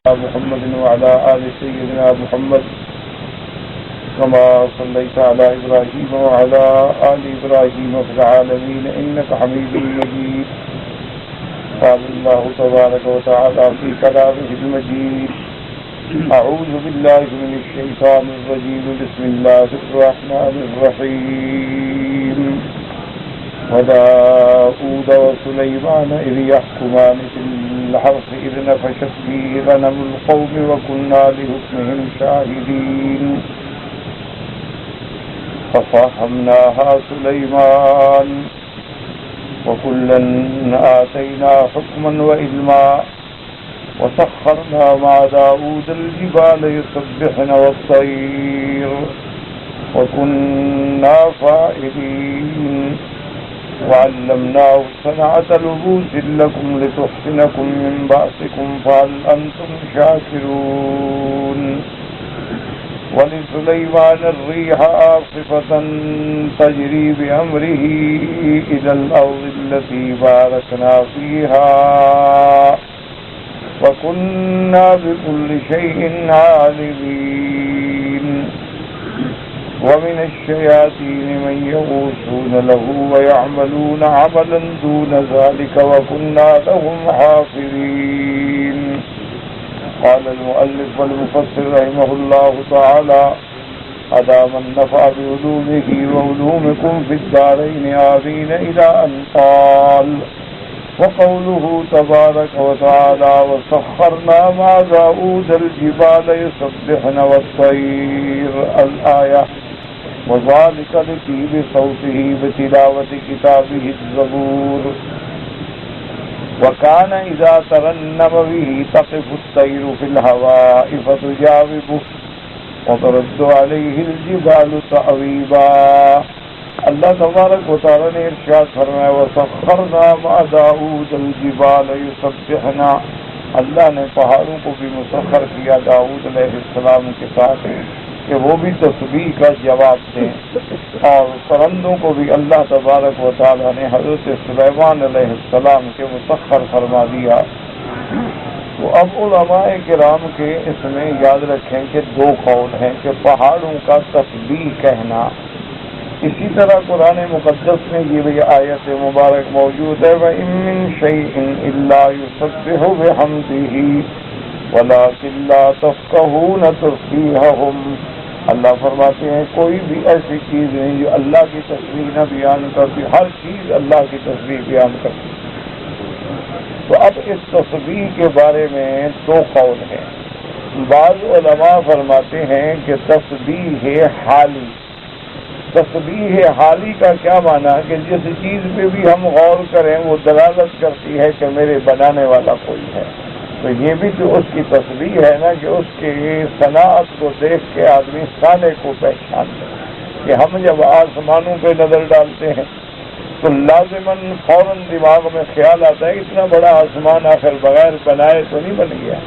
محمد وعلى آل سيدنا محمد كما صليت على إبراهيم وعلى آل إبراهيم في العالمين إنك حميد مجيد. قال الله تبارك وتعالى في كلامه المجيد: أعوذ بالله من الشيطان الرجيم. بسم الله الرحمن الرحيم. وداود وسليمان إذ يحكمان في الحرث إذ نفشت فيه غنم القوم وكنا لحكمهم شاهدين. ففهمناها سليمان وكلا آتينا حكما وعلما وسخرنا مع داود الجبال يسبحن والطير وكنا فاعلين. وعلمناه صنعة لبوس لكم لتحصنكم من بأسكم فهل أنتم شاكرون. ولسليمان الريح عاصفة تجري بأمره إلى الأرض التي باركنا فيها وكنا بكل شيء عالمين. ومن الشياطين من يغوصون له ويعملون عملا دون ذلك وكنا لهم حافظين. قال المؤلف والمفسر رحمه الله تعالى: أدام النفع بعلومه وعلومكم في الدارين آمين إلى أن قال: وقوله تبارك وتعالى: وسخرنا مع داود الجبال يسبحن والطير. الآية. وذلك لطيب صوته بتلاوة كتابه الزبور. وكان إذا ترنم به تقف الطير في الهواء فتجاوبه وترد عليه الجبال تأويبا. اللہ تبارک و تعالی نے ارشاد فرمایا: وسخرنا مع داود الجبال یسبحنا. اللہ نے پہاڑوں کو بھی مسخر کیا داؤد علیہ السلام کے ساتھ کہ وہ بھی تسبیح کا جواب دیں، اور پرندوں کو بھی اللہ تبارک و تعالی نے حضرت سلیمان علیہ السلام کے مسخر فرما دیا. تو اب علماء کرام کے اس میں یاد رکھیں کہ دو قول ہیں کہ پہاڑوں کا تسبیح کہنا. اسی طرح قرآن مقدس میں یہ بھی آیت مبارک موجود ہے: وَإِن مِّن شَيْءٍ إِلَّا يُسَبِّحُ بِحَمْدِهِ وَلَٰكِن لَّا تَفْقَهُونَ تَسْبِيحَهُمْ. اللہ فرماتے ہیں کوئی بھی ایسی چیز نہیں جو اللہ کی تسبیح نہ بیان کرتی، ہر چیز اللہ کی تسبیح بیان کرتی. تو اب اس تسبیح کے بارے میں دو قول ہیں. بعض علماء فرماتے ہیں کہ تسبیح حالی. تسبیح حالی کا کیا معنی ہے کہ جس چیز پہ بھی ہم غور کریں وہ دلالت کرتی ہے کہ میرے بنانے والا کوئی ہے. تو یہ بھی تو اس کی تسبیح ہے نا کہ اس کی صنعت کو دیکھ کے آدمی صانع کو پہچان لے. کہ ہم جب آسمانوں پہ نظر ڈالتے ہیں تو لازماً فوراً دماغ میں خیال آتا ہے اتنا بڑا آسمان آخر بغیر بنائے تو نہیں بن گیا.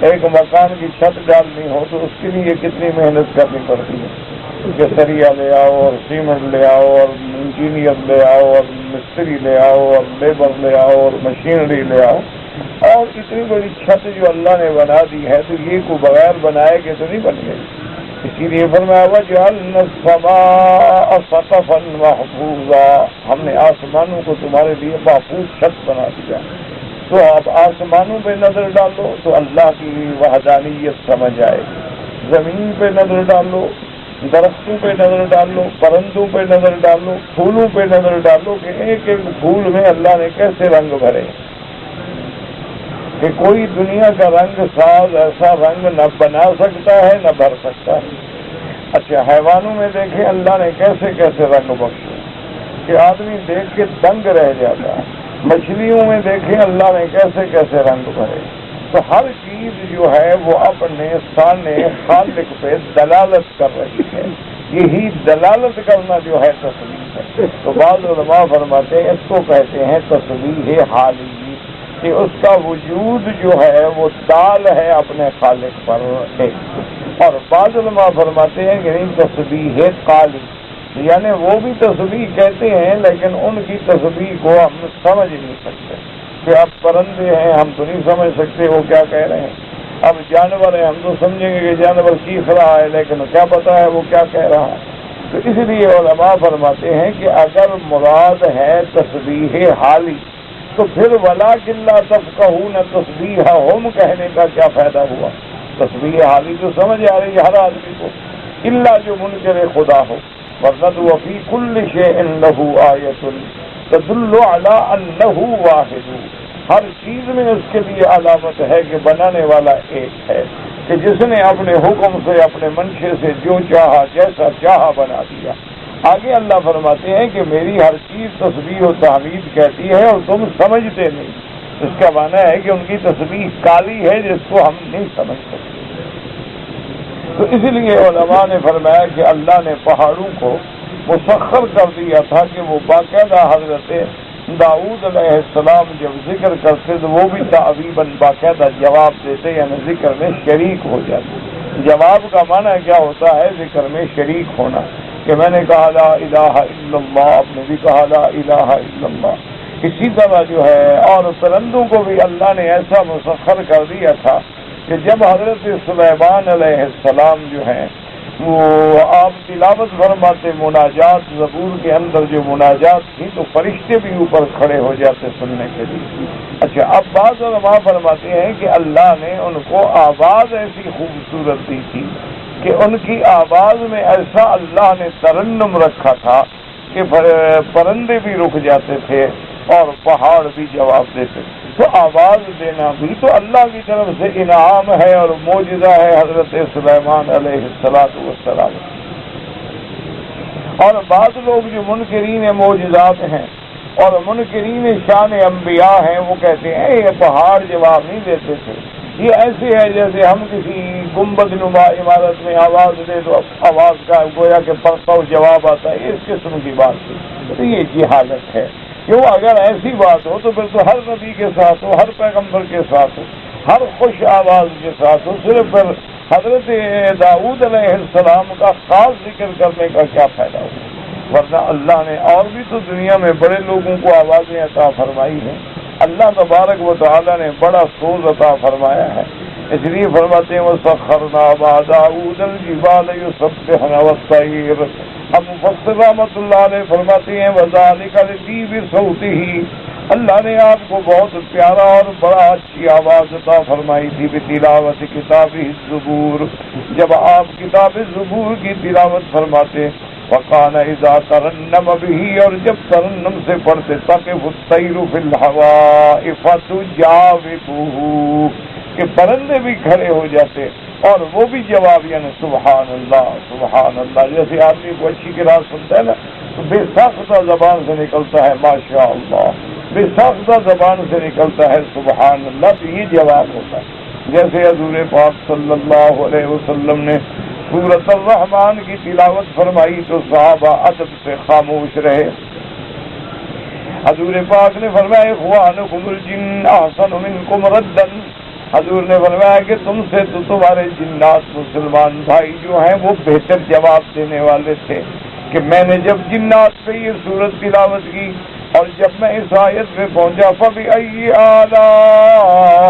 ایک مکان کی چھت ڈالنی ہو تو اس کے لیے کتنی محنت کرنی پڑتی ہے کہ سریا لے آؤ اور سیمنٹ لے آؤ اور انجینئر لے آؤ اور مستری لے آؤ اور لیبر لے آؤ اور مشینری لے آؤ. اور اتنی بڑی چھت جو اللہ نے بنا دی ہے تو یہ کو بغیر بنائے کہ تو نہیں بن گئی. اسی لیے فرمایا: وَجَعَلْنَا السَّمَاءَ سَقْفًا مَحْفُوظًا. ہم نے آسمانوں کو تمہارے لیے محفوظ چھت بنا دیا. تو آپ آسمانوں پہ نظر ڈالو تو اللہ کی وحدانیت سمجھ آئے. زمین پہ نظر ڈالو، درختوں پہ نظر ڈالو، پرندوں پہ نظر ڈالو، پھولوں پہ نظر ڈالو کہ ایک ایک پھول میں اللہ نے کیسے رنگ بھرے کہ کوئی دنیا کا رنگ ساز ایسا رنگ نہ بنا سکتا ہے نہ بھر سکتا ہے. اچھا، حیوانوں میں دیکھیں اللہ نے کیسے کیسے رنگ بخشے کہ آدمی دیکھ کے دنگ رہ جاتا ہے. مچھلیوں میں دیکھیں اللہ نے کیسے کیسے رنگ بھرے. تو ہر چیز جو ہے وہ اپنے صانع خالق پہ دلالت کر رہی ہے. یہی دلالت کرنا جو ہے تسبیح ہے. تو بعض علماء فرماتے ہیں اس کو کہتے ہیں تسبیح حالی، کہ اس کا وجود جو ہے وہ دال ہے اپنے خالق پر ہے. اور بعض علماء فرماتے ہیں کہ نہیں، تسبیح قالی، یعنی وہ بھی تسبیح کہتے ہیں لیکن ان کی تسبیح کو ہم سمجھ نہیں سکتے کہ اب پرندے ہیں ہم تو نہیں سمجھ سکتے وہ کیا کہہ رہے ہیں. اب جانور ہے، ہم تو سمجھیں گے کہ جانور چیخ رہا ہے، لیکن کیا پتا ہے وہ کیا کہہ رہا ہے. تو اس لیے علماء فرماتے ہیں کہ اگر مراد ہے تسبیح حالی تو پھر وَلَٰكِن لَّا تَفْقَهُونَ تَسْبِيحَهُمْ کہنے کا کیا فائدہ ہوا؟ تسبیح حالی تو سمجھ آ رہی ہے ہر آدمی کو، الا جو منکر خدا ہو. ورنہ وَفِي كُلِّ شَيْءٍ لَّهُ آیَةٌ تَدُلُّ عَلَىٰ أَنَّهُ وَاحِدٌ، ہر چیز میں اس کے لیے علامت ہے کہ بنانے والا ایک ہے، کہ جس نے اپنے حکم سے اپنے منشے سے جو چاہا جیسا چاہا بنا دیا. آگے اللہ فرماتے ہیں کہ میری ہر چیز تسبیح و تحمید کہتی ہے اور تم سمجھتے نہیں. اس کا معنی ہے کہ ان کی تسبیح کالی ہے جس کو ہم نہیں سمجھ سکتے. تو اس لیے علماء نے فرمایا کہ اللہ نے پہاڑوں کو مسخر کر دیا تھا کہ وہ باقاعدہ حضرت داؤد علیہ السلام جب ذکر کرتے تو وہ بھی تعویباً باقاعدہ جواب دیتے، یعنی ذکر میں شریک ہو جاتے. جواب کا معنی کیا ہوتا ہے؟ ذکر میں شریک ہونا، کہ میں نے کہا لا الہ الا اللہ، آپ نے بھی کہا لا الہ الا اللہ. اسی طرح جو ہے اور پرندوں کو بھی اللہ نے ایسا مسخر کر دیا تھا کہ جب حضرت سلیمان علیہ السلام جو ہیں وہ آپ تلاوت فرماتے مناجات، زبور کے اندر جو مناجات تھی تو فرشتے بھی اوپر کھڑے ہو جاتے سننے کے لیے. اچھا، اب بعض علماء فرماتے ہیں کہ اللہ نے ان کو آواز ایسی خوبصورت دی تھی کہ ان کی آواز میں ایسا اللہ نے ترنم رکھا تھا کہ پرندے بھی رک جاتے تھے اور پہاڑ بھی جواب دیتے. تو آواز دینا بھی تو اللہ کی طرف سے انعام ہے اور معجزہ ہے حضرت سلیمان علیہ السلام. اور بعض لوگ جو منکرین معجزات ہیں اور منکرین شان انبیاء ہیں وہ کہتے ہیں یہ پہاڑ جواب نہیں دیتے تھے، یہ ایسے ہے جیسے ہم کسی گنبد نما عمارت میں آواز دے تو آواز کا گویا کہ پڑتا جواب آتا ہے، اس قسم کی بات تھی. تو یہ جہالت ہے. کیوں؟ اگر ایسی بات ہو تو پھر تو ہر نبی کے ساتھ ہو، ہر پیغمبر کے ساتھ ہو، ہر خوش آواز کے ساتھ ہو. صرف پھر حضرت داؤد علیہ السلام کا خاص ذکر کرنے کا کیا فائدہ ہو؟ ورنہ اللہ نے اور بھی تو دنیا میں بڑے لوگوں کو آوازیں عطا فرمائی ہیں. اللہ تبارک و تعالی نے بڑا سوز عطا فرمایا ہے. اس لیے فرماتے ہیں وَسَخَّرْنَا مَعَ دَاؤُودَ الْجِبَالَ يُسَبِّحْنَ وَالطَّيْرَ. اب مفسر رحمۃ اللہ علیہ فرماتے ہیں وَذَلِكَ لِطِيبِ صَوْتِهِ، اللہ نے آپ کو بہت پیارا اور بڑا اچھی آواز عطا فرمائی تھی بتلاوت کتاب الزبور، جب آپ کتاب الزبور کی تلاوت فرماتے. وَقَانَ إِذَا تَرَنَّمَ بِهِ، اور جب ترنم سے پڑھتے تَقِفُ الطَّيْرُ فِي الْهَوَاءِ فَتُجَاوِبُهُ، کہ پرندے بھی کھڑے ہو جاتے اور وہ بھی جواب، یعنی سبحان اللہ سبحان اللہ. جیسے آدمی کو اچھی قرأت سنتا ہے نا تو بے ساختہ زبان سے نکلتا ہے ماشاء اللہ، بے ساختہ زبان سے نکلتا ہے سبحان اللہ، تو یہ جواب ہوتا ہے. جیسے حضور پاک صلی اللہ علیہ وسلم نے سورۃ الرحمن کی تلاوت فرمائی تو صحابہ ادب سے خاموش رہے. حضور پاک نے فرمایا اخوانکم الجن احسن منکم ردا، حضور نے فرمایا کہ تم سے تو تمہارے جنات مسلمان بھائی جو ہیں وہ بہتر جواب دینے والے تھے. کہ میں نے جب جنات پہ یہ سورت تلاوت کی اور جب میں اس آیت پہ پہنچا فَبِأَيِّ آلَاءِ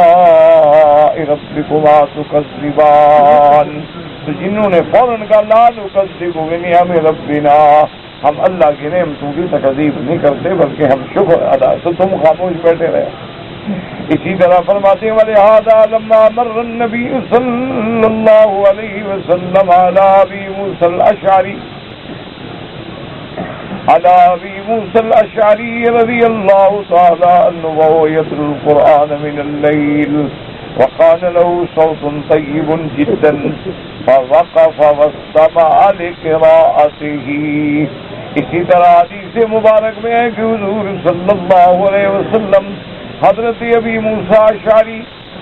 رَبِّكُمَا تُكَذِّبَانِ، تو جنہوں نے فوراً کہا لا نُكَذِّبُ بِنِعَمِ رَبِّنَا، ہم اللہ کی نعمتوں کی تکذیب نہیں کرتے بلکہ ہم شکر ادا. تو تم خاموش بیٹھے رہے. اسی طرح فرماتے ہیں وَلِهَذَا لَمَّا مَرَّ النَّبِيُّ صَلَّى اللَّهُ عَلَيْهِ وَسَلَّمَ عَلَىٰ أَبِي مُوسَى الْأَشْعَرِيِّ رَضِيَ اللَّهُ تَعَالَىٰ عَنْهُ وَهُوَ يَتْلُو الْقُرْآنَ مِنَ اللَّيْلِ وَكَانَ لَهُ صَوْتٌ طَيِّبٌ جِدًّا فَوَقَفَ وَاسْتَمَعَ لِقِرَاءَتِهِ. اسی طرح حدیث مبارک میں ہے کہ حضور صلی اللہ علیہ وسلم حضرت ابی موسیٰ اشعری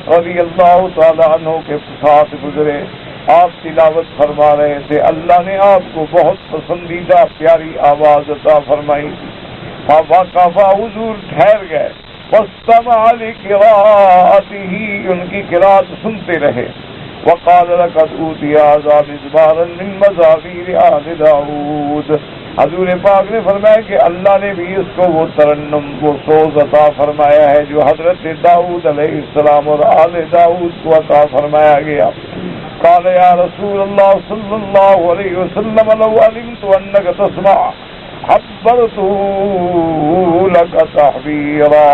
رضی اللہ تعالیٰ عنہ کے ساتھ گزرے، آپ تلاوت فرما رہے تھے. اللہ نے آپ کو بہت پسندیدہ پیاری آواز عطا فرمائی. فوقف، حضور ٹھہر گئے. واستمع لقراءته، ان کی قرات سنتے رہے. وقال لقد اوتی هذا مزمارا من مزامیر آل داؤد، حضور پاک نے فرمایا کہ اللہ نے بھی اس کو وہ ترنم وہ سوز عطا فرمایا ہے جو حضرت داؤد علیہ السلام اور آل داؤد کو عطا فرمایا گیا. قال یا رسول اللہ صلی اللہ علیہ وسلم لو علمت انک تسمع حبرت لک تحبیرا.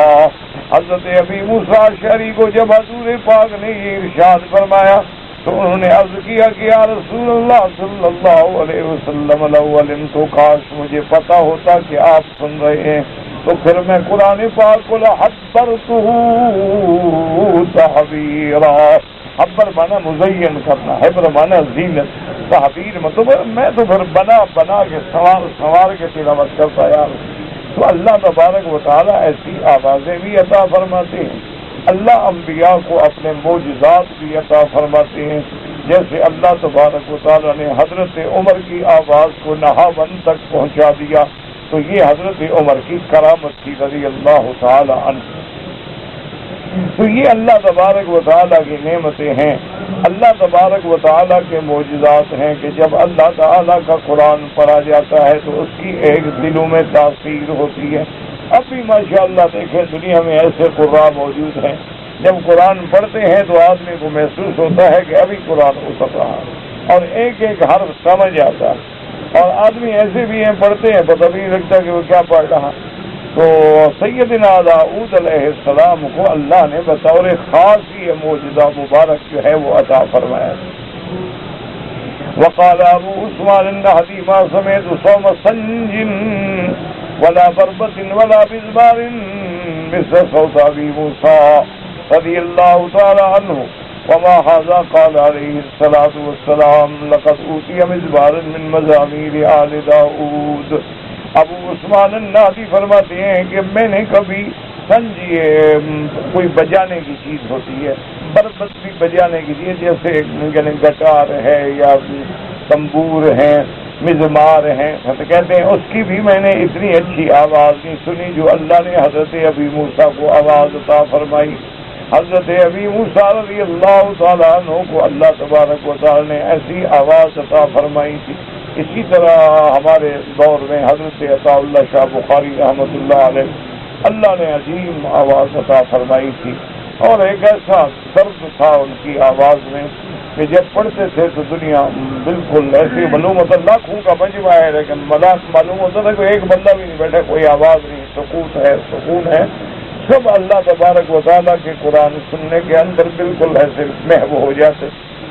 حضرت ابی موسیٰ اشعری کو جب حضور پاک نے یہ ارشاد فرمایا تو انہوں نے عرض کیا کہ یا رسول اللہ صلی اللہ علیہ وسلم لو علمت، کاش مجھے پتا ہوتا کہ آپ سن رہے ہیں تو پھر میں قرآن پاک کو لحبرتہ تحبیرا. حبر مانا مزین کرنا، حبر مانا زینت، تحبیر مطلب میں تو پھر بنا کے سوار کے تلاوت کرتا یار. تو اللہ تبارک و تعالیٰ ایسی آوازیں بھی عطا فرماتے ہیں. اللہ انبیاء کو اپنے معجزات بھی عطا فرماتے ہیں. جیسے اللہ تبارک و تعالیٰ نے حضرت عمر کی آواز کو نہاون تک پہنچا دیا تو یہ حضرت عمر کی کرامت تھی رضی اللہ تعالی عنہ. تو یہ اللہ تبارک و تعالیٰ کی نعمتیں ہیں، اللہ تبارک و تعالیٰ کے معجزات ہیں کہ جب اللہ تعالیٰ کا قرآن پڑھا جاتا ہے تو اس کی ایک دلوں میں تاثیر ہوتی ہے. اب بھی ماشاءاللہ دیکھیں دنیا میں ایسے قراء موجود ہیں جب قرآن پڑھتے ہیں تو آدمی کو محسوس ہوتا ہے کہ ابھی قرآن اتر رہا ہے اور ایک ایک حرف سمجھ آتا ہے. اور آدمی ایسے بھی ہیں پڑھتے ہیں پتہ بھی نہیں لگتا کہ وہ کیا پڑھ رہا. تو سیدنا داؤد علیہ السلام کو اللہ نے بطور خاص یہ معجزہ مبارک جو ہے وہ عطا فرمایا. وقال ابو عثمان النہدی ما سمعت صوم سنج ولا بربة ولا بزبار مثل صوت ابي موسى رضی اللہ تعالی عنہ وما هذا قال علیہ الصلاۃ والسلام لقد اوتی مزبار من مزامیر آل داؤد. ابو عثمان النہدی فرماتے ہیں کہ میں نے کبھی سنجیے کوئی بجانے کی چیز ہوتی ہے، بربت بھی بجانے کی چیز جیسے گٹار ہے یا تنبور ہے، مزمار ہیں تو کہتے ہیں اس کی بھی میں نے اتنی اچھی آواز نہیں سنی جو اللہ نے حضرت ابی موسیٰ کو آواز عطا فرمائی. حضرت ابی موسیٰ رضی اللہ تعالیٰ عنہ کو اللہ تبارک و تعالیٰ نے ایسی آواز عطا فرمائی تھی. اسی طرح ہمارے دور میں حضرت عطا اللہ شاہ بخاری رحمۃ اللہ علیہ اللہ نے عظیم آواز عطا فرمائی تھی اور ایک ایسا درد تھا ان کی آواز میں کہ جب پڑھتے تھے تو دنیا بالکل ایسی معلوم ہوتا لاکھوں کا مجمع ہے لیکن معلوم ہوتا تھا کہ ایک بندہ بھی نہیں بیٹھا، کوئی آواز نہیں، سکون ہے. سب اللہ تبارک و تعالیٰ کے قرآن سننے کے اندر بالکل ایسے محو ہو جاتے.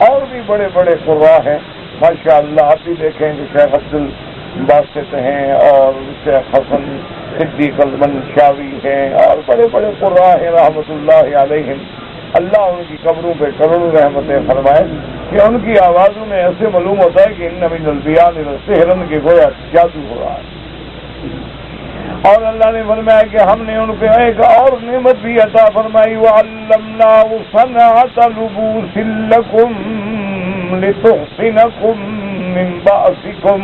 اور بھی بڑے بڑے قراء ہیں ماشاءاللہ. آپ بھی دیکھیں کہ شیخ عبد الباسط ہیں اور شیخ حسن صدیق المنشاوی ہیں اور بڑے بڑے قراء ہیں رحمۃ اللہ علیہم. اللہ ان کی قبروں پہ کروڑوں رحمتیں فرمائے کہ ان کی آوازوں میں ایسے معلوم ہوتا ہے کہ ان من البیان لسحرن کے گویا جادو ہو رہا ہے. اور اللہ نے فرمایا کہ ہم نے ان پہ ایک اور نعمت بھی عطا فرمائی وَعَلَّمْنَاهُ صَنْعَةَ لُبُوسٍ لَكُمْ لِتُحْصِنَكُمْ مِنْ بَأْسِكُمْ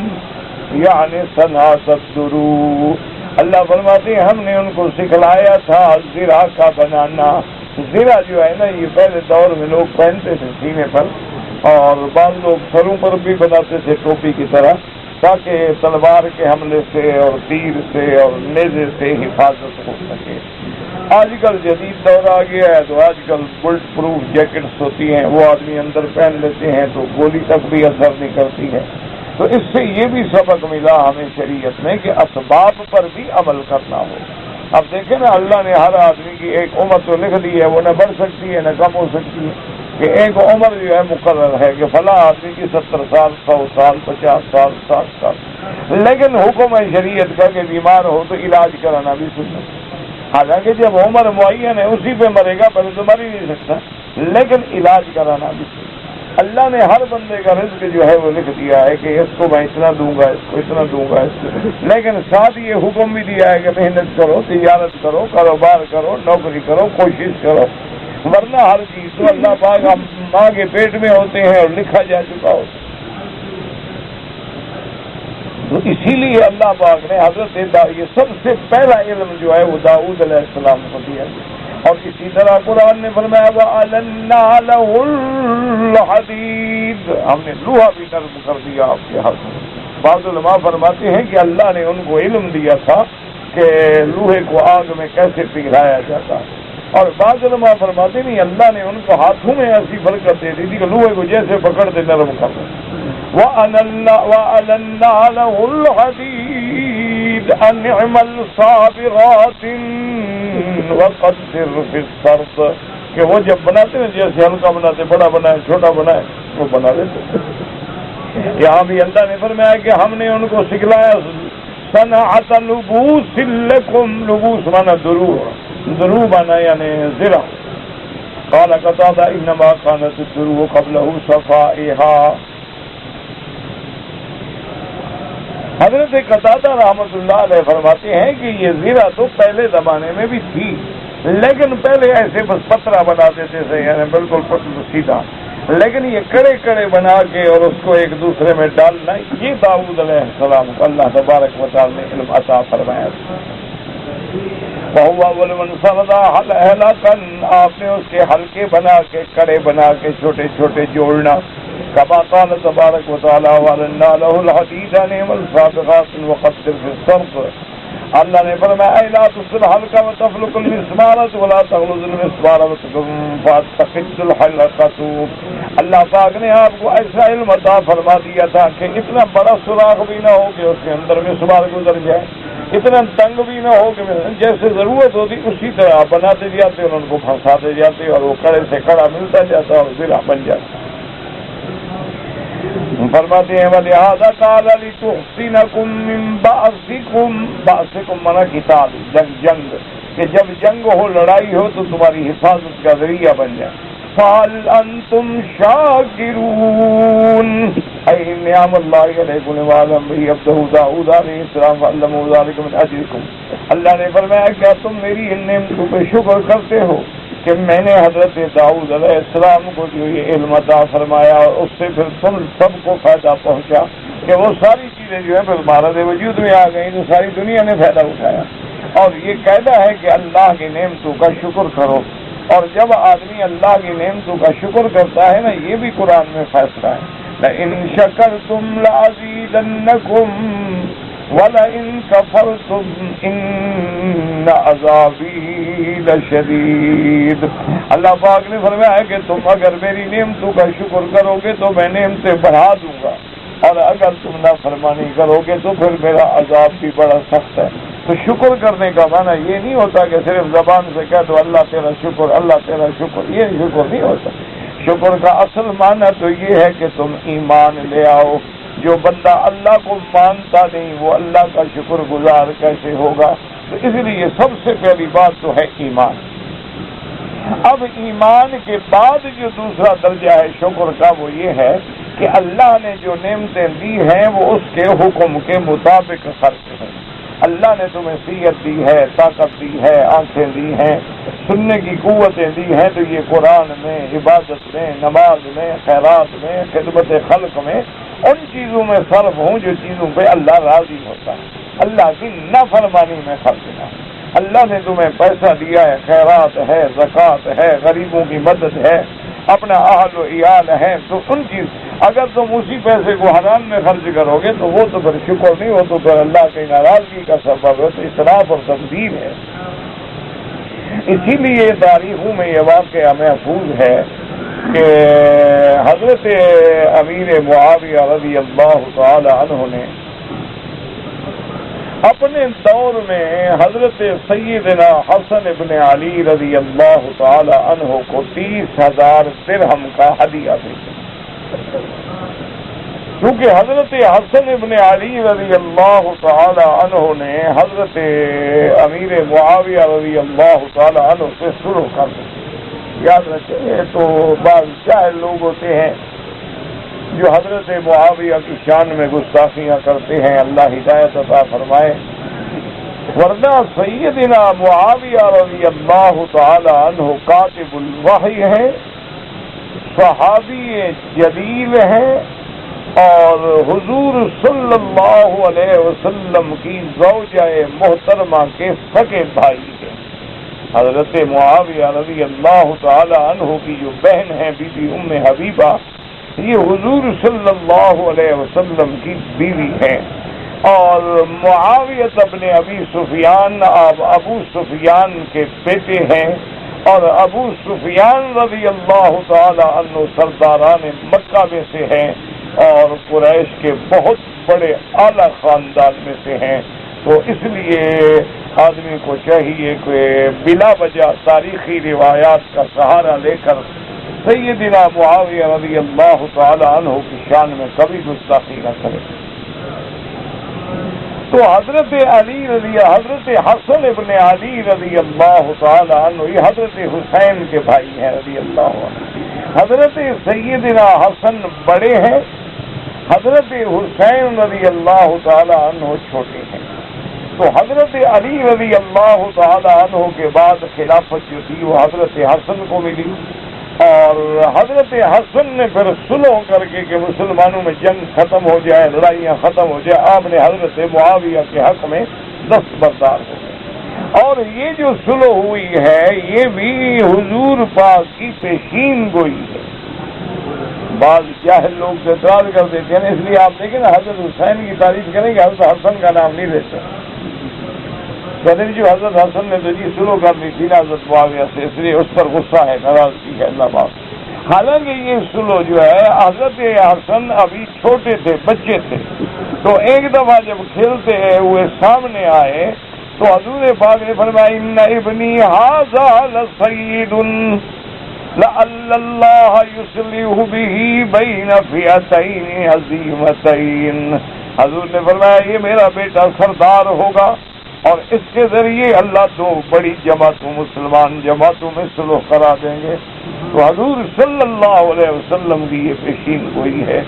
یعنی صنعت الدروع. اللہ فرماتے ہیں ہم نے ان کو سکھلایا تھا زرہ کا بنانا. زرہ جو ہے نا یہ پہلے دور میں لوگ پہنتے تھے سینے پر اور بعض لوگ سروں پر بھی بناتے تھے ٹوپی کی طرح تاکہ تلوار کے حملے سے اور تیر سے اور نیزے سے حفاظت ہو سکے. آج کل جدید دور آ گیا ہے تو آج کل بلٹ پروف جیکٹس ہوتی ہیں وہ آدمی اندر پہن لیتے ہیں تو گولی تک بھی اثر نہیں کرتی ہے. تو اس سے یہ بھی سبق ملا ہمیں شریعت میں کہ اسباب پر بھی عمل کرنا ہو. اب دیکھیں نا اللہ نے ہر آدمی کی ایک عمر تو لکھ دی ہے، وہ نہ بڑھ سکتی ہے نہ کم ہو سکتی ہے کہ ایک عمر جو ہے مقرر ہے کہ فلاں آدمی کی 70 سال 100 سال 50 سال 60 سال. لیکن حکم ہے شریعت کا کہ بیمار ہو تو علاج کرانا بھی سنت. حالانکہ جب عمر معین ہے اسی پہ مرے گا پہلے تو مر ہی نہیں سکتا لیکن علاج کرانا بھی سنت. اللہ نے ہر بندے کا رزق جو ہے وہ لکھ دیا ہے کہ اس کو میں اتنا دوں گا اس کو اتنا دوں گا لیکن ساتھ یہ حکم بھی دیا ہے کہ محنت کرو، تجارت کرو، کاروبار کرو، نوکری کرو، کوشش کرو ورنہ ہر چیز تو اللہ پاک ماں کے پیٹ میں ہوتے ہیں اور لکھا جا چکا ہوتا. تو اسی لیے اللہ پاک نے حضرت یہ سب سے پہلا علم جو ہے وہ داؤد علیہ السلام کو دیا. اور اسی طرح قرآن نے فرمایا وَأَلَنَّا لَهُ الْحَدِيدَ، ہم نے لوہا بھی نرم کر دیا آپ کے ہاتھ میں. بعض علماء فرماتے ہیں کہ اللہ نے ان کو علم دیا تھا کہ لوہے کو آگ میں کیسے پگھلایا جاتا، اور بعض علماء فرماتے نہیں، اللہ نے ان کو ہاتھوں میں ایسی برکت دے دی تھی کہ لوہے کو جیسے پکڑتے نرم کر دیں۔ وَأَلَنَّا لَهُ الْحَدِيدَ أَنْ اعْمَلْ صَابِغَاتٍ وَقَدِّرْ فِي السَّرْدِ، کہ وہ جب بناتے ہیں جیسے ہلکا بناتے، بڑا بنائے چھوٹا بنائے، وہ بنا دیتے۔ یہاں بھی اللہ نے فرمایا کہ ہم نے ان کو سکھلایا صنعت لبوس لکم، لبوس مانا درو مانا یعنی زرع۔ قال قتادہ انما كانت الدروع قبله صفائها، حضرت قتادہ رحمۃ اللہ علیہ فرماتے ہیں کہ یہ زرع تو پہلے زمانے میں بھی تھی، لیکن پہلے ایسے بس پترا بنا دیتے تھے، یعنی بالکل سیدھا، لیکن یہ کڑے کڑے بنا کے اور اس کو ایک دوسرے میں ڈالنا، یہ داؤد علیہ السلام کو اللہ تبارک و تعالی نے علم عطا فرمایا۔ وَهُوَ أَوَّلُ مَنْ فَرَضَ حَلْقًا، آپ نے اس کے حلقے بنا کے کڑے بنا کے چھوٹے چھوٹے جوڑنا۔ كما قال تبارک و تعالی وَأَلَنَّا لَهُ الْحَدِيدَ أَنْ اعْمَلْ صَابِغَاتٍ وَقَدِّرْ فِي السَّرْدِ، اللہ نے فرمایا اے لا تصل حلقہ وتفلق المسمارۃ ولا تغلظ المسمارۃ فتقد الحلقۃ، اللہ پاک نے آپ کو ایسا علم عطا فرما دیا تھا کہ اتنا بڑا سوراخ بھی نہ ہو کہ اس کے اندر مسمار گزر جائے، اتنا تنگ بھی نہ ہو کہ جیسے ضرورت ہوتی اسی طرح آپ بناتے جاتے اور ان کو پھنساتے جاتے اور وہ کڑے سے کڑا ملتا جاتا اور زرع بن جاتا۔ فرماتے ہیں وَلِهَذَا قَالَ لِتُحْصِنَكُم مِّن بَأْسِكُمْ، بَأْسِكُم مانا قتال، جنگ، کہ جب جنگ ہو لڑائی ہو تو تمہاری حفاظت کا ذریعہ بن جائے۔ فَهَلْ أَنْتُمْ شَاكِرُونَ، أي نعم الله علیکم وعلم به عبده داؤد علیہ السلام وعلمه ذلك من أجلكم، اللہ نے فرمایا کیا تم میری ان نعمتوں پہ شکر کرتے ہو کہ میں نے حضرت داؤد علیہ السلام کو جو یہ علم عطا فرمایا اور اس سے پھر تم سب کو فائدہ پہنچا کہ وہ ساری چیزیں جو ہیں پھر بھارت وجود میں آ گئیں تو ساری دنیا نے فائدہ اٹھایا۔ اور یہ قاعدہ ہے کہ اللہ کی نعمتوں کا شکر کرو، اور جب آدمی اللہ کی نعمتوں کا شکر کرتا ہے نا، یہ بھی قرآن میں فیصلہ ہے لَإِن شَكَرْتُمْ لَأَزِيدَنَّكُمْ وَلَئِن كَفَرْتُمْ إِنَّ عَذَابِي لَشَدِيدٌ، اللہ پاک نے فرمایا ہے کہ تم اگر میری نعمتوں کا شکر کرو گے تو میں نعمتیں بڑھا دوں گا، اور اگر تم نافرمانی کرو گے تو پھر میرا عذاب بھی بڑا سخت ہے۔ تو شکر کرنے کا معنی یہ نہیں ہوتا کہ صرف زبان سے کہہ دو اللہ تیرا شکر، اللہ تیرا شکر، یہ شکر نہیں ہوتا۔ شکر کا اصل معنی تو یہ ہے کہ تم ایمان لے آؤ۔ جو بندہ اللہ کو مانتا نہیں وہ اللہ کا شکر گزار کیسے ہوگا؟ تو اس لیے سب سے پہلی بات تو ہے ایمان۔ اب ایمان کے بعد جو دوسرا درجہ ہے شکر کا وہ یہ ہے کہ اللہ نے جو نعمتیں دی ہیں وہ اس کے حکم کے مطابق خرچ ہیں۔ اللہ نے تمہیں صحت دی ہے، طاقت دی ہے، آنکھیں دی ہیں، سننے کی قوتیں دی ہیں، تو یہ قرآن میں، عبادت میں، نماز میں، خیرات میں، خدمت خلق میں، ان چیزوں میں صرف ہوں جو چیزوں پہ اللہ راضی ہوتا ہے، اللہ کی نافرمانی میں خرچ نہ۔ اللہ نے تمہیں پیسہ دیا ہے، خیرات ہے، زکوٰۃ ہے، غریبوں کی مدد ہے، اپنا اہل و عیال ہے، تو ان چیز اگر تم اسی پیسے کو حرام میں خرچ کرو گے تو وہ تو پھر شکر نہیں، وہ تو پھر اللہ کی ناراضگی کا سبب ہے، تو اسراف اور تبذیر ہے۔ اسی لیے تاریخوں میں یہ واقعہ محفوظ ہے کہ حضرت امیر معاویہ رضی اللہ تعالی عنہ نے اپنے دور میں حضرت سیدنا حسن ابن علی رضی اللہ تعالی عنہ کو 30,000 درہم کا ہدیہ بھیجا، کیونکہ حضرت حسن ابن علی رضی اللہ تعالی عنہ نے حضرت امیر معاویہ رضی اللہ تعالی عنہ سے شروع کر دی۔ یاد رکھیں تو بعض جاہل لوگ ہوتے ہیں جو حضرت معاویہ کی شان میں گستاخیاں کرتے ہیں، اللہ ہدایت عطا فرمائے، ورنہ سیدنا معاویہ رضی اللہ تعالی عنہ کاتب الوحی ہیں، صحابی جلیل ہیں، اور حضور صلی اللہ علیہ وسلم کی زوجہ محترمہ کے سگے بھائی ہیں۔ حضرت معاویہ رضی اللہ تعالی عنہ کی جو بہن ہے بی بی ام حبیبہ، یہ حضور صلی اللہ علیہ وسلم کی بیوی ہیں، اور معاویہ ابن ابی سفیان ابو سفیان کے بیٹے ہیں، اور ابو سفیان رضی اللہ تعالی عنہ سرداران مکہ میں سے ہیں اور قریش کے بہت بڑے اعلی خاندان میں سے ہیں۔ تو اس لیے آدمی کو چاہیے کہ بلا وجہ تاریخی روایات کا سہارا لے کر سیدنا معاویہ رضی اللہ تعالی عنہ کی شان میں کبھی گستاخی نہ کرے۔ تو حضرت حسن ابن علی رضی اللہ تعالی عنہ، یہ حضرت حسین کے بھائی ہیں رضی اللہ عنہ۔ حضرت سیدنا حسن بڑے ہیں، حضرت حسین رضی اللہ تعالی عنہ چھوٹے ہیں۔ تو حضرت علی رضی اللہ تعالی عنہ کے بعد خلافت جو تھی وہ حضرت حسن کو ملی، اور حضرت حسن نے پھر صلح کر کے کہ مسلمانوں میں جنگ ختم ہو جائے، لڑائیاں ختم ہو جائے، آپ نے حضرت معاویہ کے حق میں دستبردار ہو گئے۔ اور یہ جو صلح ہوئی ہے یہ بھی حضور پاک کی پیشین گوئی ہے۔ بعض جاہل لوگ اعتراض کر دیتے ہیں، اس لیے آپ دیکھیں نا حضرت حسین کی تعریف کریں کہ حضرت حسن کا نام نہیں لیتے، کہتے ہیں جو حضرت حسن نے تو جی شروع کر لی تھی نا حضرت معاویہ سے، اس لیے اس پر غصہ ہے، ناراضگی ہے، اللہ معاف۔ حالانکہ یہ سلو جو ہے حضرت حسن ابھی چھوٹے تھے، بچے تھے، تو ایک دفعہ جب کھیلتے ہوئے سامنے آئے تو حضور پاک نے فرمایا ان ابنی ھذا لسید لعل اللہ یصلح بہ بین فئتین عظیمتین۔ حضور نے فرمایا یہ میرا بیٹا سردار ہوگا اور اس کے ذریعے اللہ دو بڑی جماعتوں، مسلمان جماعتوں میں صلح کرا دیں گے۔ تو حضور صلی اللہ علیہ وسلم کی یہ پیشین گوئی ہے،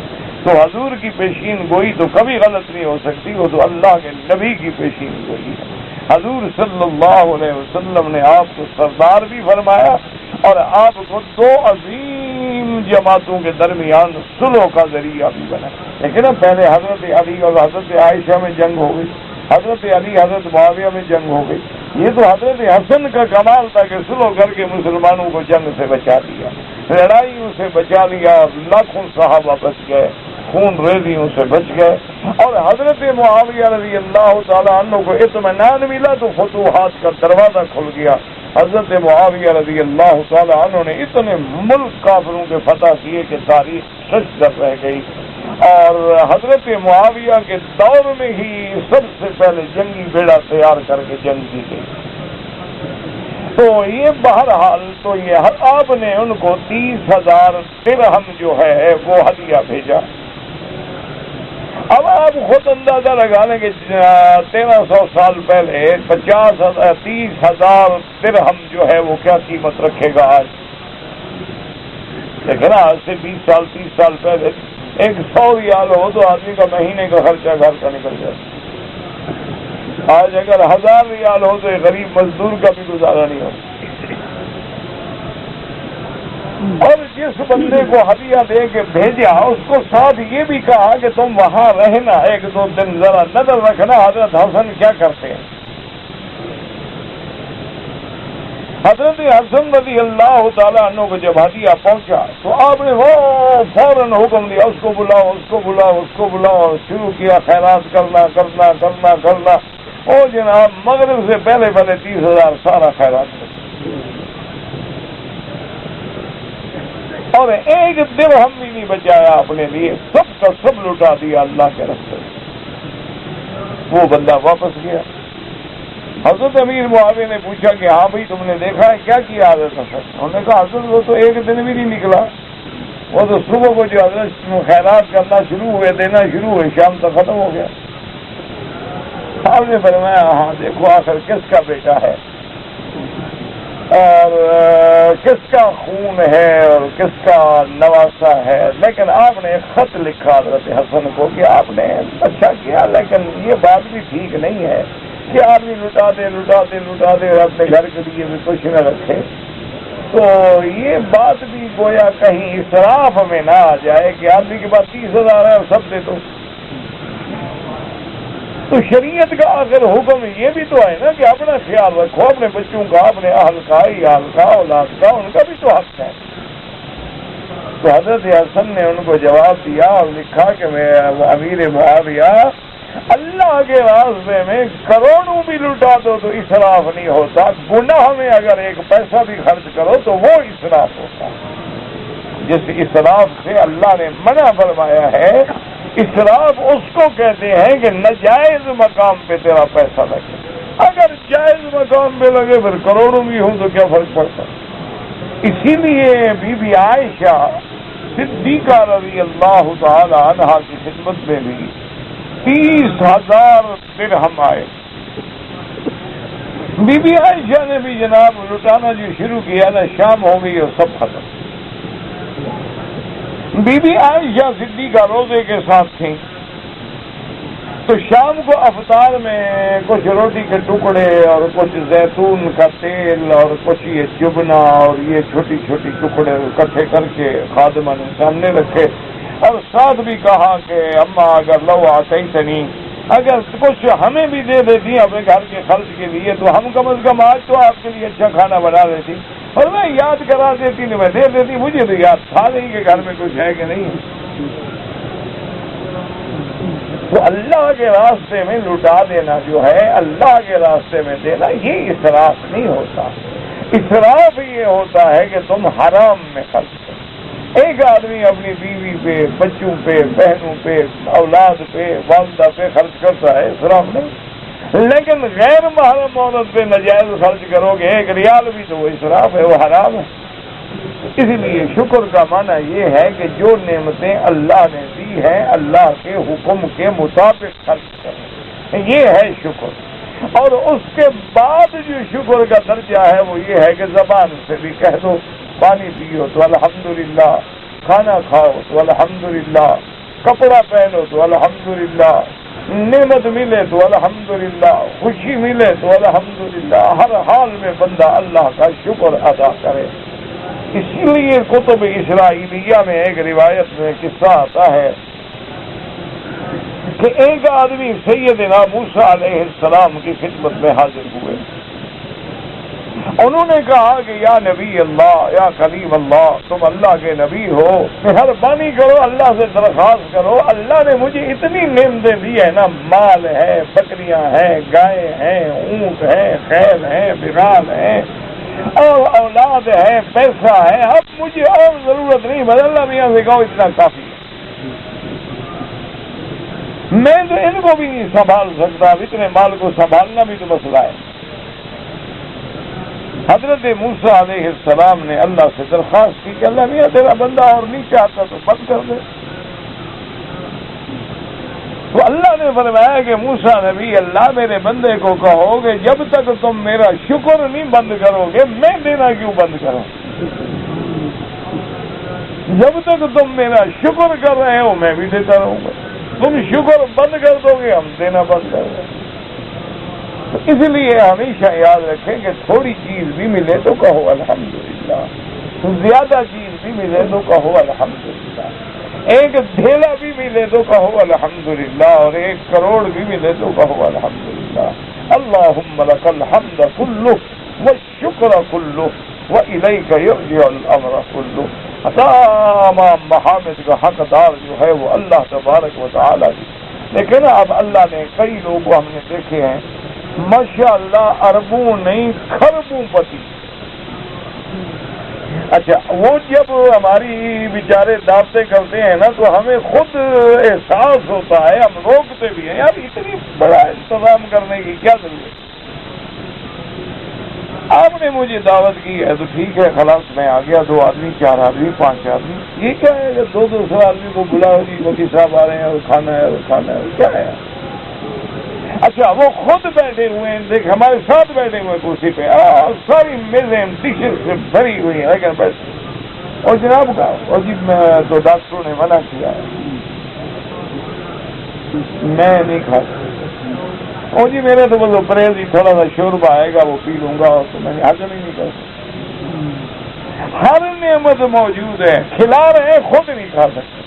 تو حضور کی پیشین گوئی تو کبھی غلط نہیں ہو سکتی، وہ تو اللہ کے نبی کی پیشین گوئی ہے۔ حضور صلی اللہ علیہ وسلم نے آپ کو سردار بھی فرمایا اور آپ کو دو عظیم جماعتوں کے درمیان صلح کا ذریعہ بھی بنایا۔ لیکن پہلے حضرت علی اور حضرت عائشہ میں جنگ ہو گئی، حضرت علی حضرت معاویہ میں جنگ ہو گئی۔ یہ تو حضرت حسن کا کمال تھا کہ صلح کر کے مسلمانوں کو جنگ سے بچا دیا، لڑائیوں سے بچا لیا، اور لاکھوں صحابہ بچ گئے، خون ریزیوں سے بچ گئے۔ اور حضرت معاویہ رضی اللہ تعالی عنہ کو اطمینان ملا تو فتوحات کا دروازہ کھل گیا۔ حضرت معاویہ رضی اللہ تعالی عنہ نے اتنے ملک کافروں کے فتح کیے کہ تاریخ ششدر رہ گئی، اور حضرت معاویہ کے دور میں ہی سب سے پہلے جنگی بیڑا تیار کر کے جنگ کی گئی۔ تو یہ بہرحال تو یہ آپ نے ان کو 30,000 درہم جو ہے وہ ہدیہ بھیجا۔ اب آپ خود اندازہ لگا لیں کہ 1300 سال پہلے 30,000 درہم جو ہے وہ کیا قیمت رکھے گا آج؟ لیکن آج سے 20 سال 30 سال پہلے 100 ریال ہو تو آدمی کا مہینے کا خرچہ گھر کا نکل جاتا۔ آج اگر 1000 ریال ہو تو ایک غریب مزدور کا بھی گزارا نہیں ہوتا۔ اور جس بندے کو ہدیہ دے کے بھیجا اس کو ساتھ یہ بھی کہا کہ تم وہاں رہنا 1-2 دن، ذرا نظر رکھنا حضرت حسن کیا کرتے ہیں۔ حضرت حسن رضی اللہ تعالیٰ عنہ کو جب ہدیہ پہنچا تو آپ نے وہ فوراً حکم دیا اس کو بلاؤ، اس کو بلاؤ، اس کو بلاؤ، شروع کیا خیرات کرنا کرنا کرنا کرنا۔ او جناب مغرب سے پہلے 30,000 سارا خیرات کر، اور ایک درہم بھی نہیں بچایا اپنے لیے، سب کا سب لٹا دیا اللہ کے راستے میں۔ وہ بندہ واپس گیا۔ حضرت امیر معاویہ نے پوچھا کہ ہاں بھائی تم نے دیکھا ہے کیا کیا حضرت حسن؟ انہوں نے کہا حضرت وہ تو ایک دن بھی نہیں نکلا، وہ تو صبح کو جو حضرت خیرات کرنا شروع ہوئے، دینا شروع ہوئے، شام تک ختم ہو گیا۔ آپ نے فرمایا ہاں دیکھو آخر کس کا بیٹا ہے اور کس کا خون ہے اور کس کا نواسا ہے۔ لیکن آپ نے خط لکھا حضرت حسن کو کہ آپ نے اچھا کیا، لیکن یہ بات بھی ٹھیک نہیں ہے کہ آدمی لٹا دے اور اپنے گھر کے لیے بھی کچھ نہ رکھے۔ تو یہ بات بھی گویا کہیں اسراف میں نہ آ جائے کہ آدمی کے پاس 30,000 ہے اور سب دے دو۔ تو شریعت کا آخر حکم یہ بھی تو ہے نا کہ اپنا خیال رکھو، اپنے بچوں کا، اپنے اہل کا، عیال کا، اولاد کا، ان کا بھی تو حق ہے۔ تو حضرت حسن نے ان کو جواب دیا اور لکھا کہ میں امیر معاویہ اللہ کے راستے میں کروڑوں بھی لٹا دو تو اسراف نہیں ہوتا، گناہ میں اگر ایک پیسہ بھی خرچ کرو تو وہ اسراف ہوتا ہے۔ جس اسراف سے اللہ نے منع فرمایا ہے، اسراف اس کو کہتے ہیں کہ ناجائز مقام پہ تیرا پیسہ لگے، اگر جائز مقام پہ لگے پھر کروڑوں بھی ہوں تو کیا فرق پڑتا۔ اسی لیے بی بی عائشہ صدیقہ رضی اللہ تعالی عنہا کی خدمت میں بھی 30,000 درہم آئے۔ بی بی عائشہ نے بھی جناب لٹانا جو شروع کیا نا، شام ہو گئی اور سب ختم۔ بی بی عائشہ صدیقہ روزے کے ساتھ تھیں، تو شام کو افطار میں کچھ روٹی کے ٹکڑے اور کچھ زیتون کا تیل اور کچھ یہ چبنا اور یہ چھوٹی چھوٹی ٹکڑے اکٹھے کر کے خادمہ نے سامنے رکھے، اور ساتھ بھی کہا کہ اماں اگر لو آتیتنی، اگر کچھ ہمیں بھی دے دیتی اپنے گھر کے خرچ کے لیے تو ہم کم از کم آج تو آپ کے لیے اچھا کھانا بنا دیتی، اور میں یاد کرا دیتی تو میں دے دیتی، مجھے تو یاد تھا نہیں کہ گھر میں کچھ ہے کہ نہیں۔ تو اللہ کے راستے میں لٹا دینا جو ہے، اللہ کے راستے میں دینا، یہ اسراف نہیں ہوتا۔ اسراف یہ ہوتا ہے کہ تم حرام میں خرچ کرو۔ ایک آدمی اپنی بیوی پہ، بچوں پہ، بہنوں پہ، اولاد پہ، والدہ پہ خرچ کرتا ہے، اسراف نہیں، لیکن غیر محرم عورت پہ ناجائز خرچ کرو گے 1 ریال بھی تو وہ اسراف ہے، وہ حرام ہے۔ اس لیے شکر کا معنی یہ ہے کہ جو نعمتیں اللہ نے دی ہیں اللہ کے حکم کے مطابق خرچ کریں، یہ ہے شکر۔ اور اس کے بعد جو شکر کا درجہ ہے وہ یہ ہے کہ زبان سے بھی کہہ دو، پانی پیو تو الحمدللہ، کھانا کھاؤ تو الحمدللہ، کپڑا پہنو تو الحمدللہ، نعمت ملے تو الحمدللہ، خوشی ملے تو الحمدللہ، ہر حال میں بندہ اللہ کا شکر ادا کرے۔ اسی لیے کتب اسرائیلیہ میں ایک روایت میں قصہ آتا ہے کہ ایک آدمی سیدنا موسیٰ علیہ السلام کی خدمت میں حاضر ہوئے، انہوں نے کہا کہ یا نبی اللہ، یا کلیم اللہ، تم اللہ کے نبی ہو، مہربانی کرو اللہ سے درخواست کرو، اللہ نے مجھے اتنی نعمتیں دی ہے نا، مال ہے، بکریاں ہیں، گائے ہیں، اونٹ ہیں، خیل ہیں، بغال ہیں، اور اولاد ہے، پیسہ ہے، اب مجھے اور ضرورت نہیں، بس اللہ میاں سے کہو اتنا کافی ہے، میں تو ان کو بھی نہیں سنبھال سکتا، اب اتنے مال کو سنبھالنا بھی تو مسئلہ ہے۔ حضرت موسیٰ علیہ السلام نے اللہ سے درخواست کی کہ اللہ میاں تیرا بندہ اور نہیں چاہتا تو بند کر دے۔ تو اللہ نے فرمایا کہ موسیٰ نبی اللہ میرے بندے کو کہو کہ جب تک تم میرا شکر نہیں بند کرو گے میں دینا کیوں بند کروں، جب تک تم میرا شکر کر رہے ہو میں بھی دیتا رہوں گا، تم شکر بند کر دو گے ہم دینا بند کر دیں۔ اس لیے ہمیشہ یاد رکھیں کہ تھوڑی چیز بھی ملے تو کہو الحمدللہ، زیادہ چیز بھی ملے تو کہو الحمدللہ، ایک ڈھیلا بھی ملے تو کہو الحمدللہ، اور 1 کروڑ بھی ملے تو کہو الحمدللہ۔ اللہم لک الحمد کلہ والشکر کلہ وإلیک یرجع الامر کلہ۔ تمام محامد کا حقدار جو ہے وہ اللہ تبارک و تعالی کی، لیکن اب اللہ نے کئی لوگ ہم نے دیکھے ہیں ماشاءاللہ اربوں نہیں کھربوں پتی، اچھا وہ جب ہماری بیچارے دعوتیں کرتے ہیں نا تو ہمیں خود احساس ہوتا ہے، ہم روکتے بھی ہیں یار اتنی بڑا انتظام کرنے کی کیا ضرورت، آپ نے مجھے دعوت کی ہے تو ٹھیک ہے خلاص میں آ گیا، 2 آدمی 4 آدمی 5 آدمی، یہ کیا ہے کہ 200 آدمی کو بلاؤ جی مکی صاحب آ رہے ہیں اور کھانا ہے اور کھانا ہے، کیا ہے؟ اچھا وہ خود بیٹھے ہوئے ہیں، دیکھ ہمارے ساتھ بیٹھے ہوئے کرسی پہ، ساری میزیں ڈشز سے بھری ہوئی ہیں لیکن بس، اور جناب کا اور جی تو ڈاکٹروں نے منع کیا میں نہیں کھا سکتا، اور جی میرے تو بس پرہیز ہی تھوڑا سا شوربہ آئے گا وہ پی لوں گا، اور تو میں حاصل ہی نہیں کر سکتا۔ ہر نعمت موجود ہے، کھلا رہے ہیں خود نہیں کھا سکتے،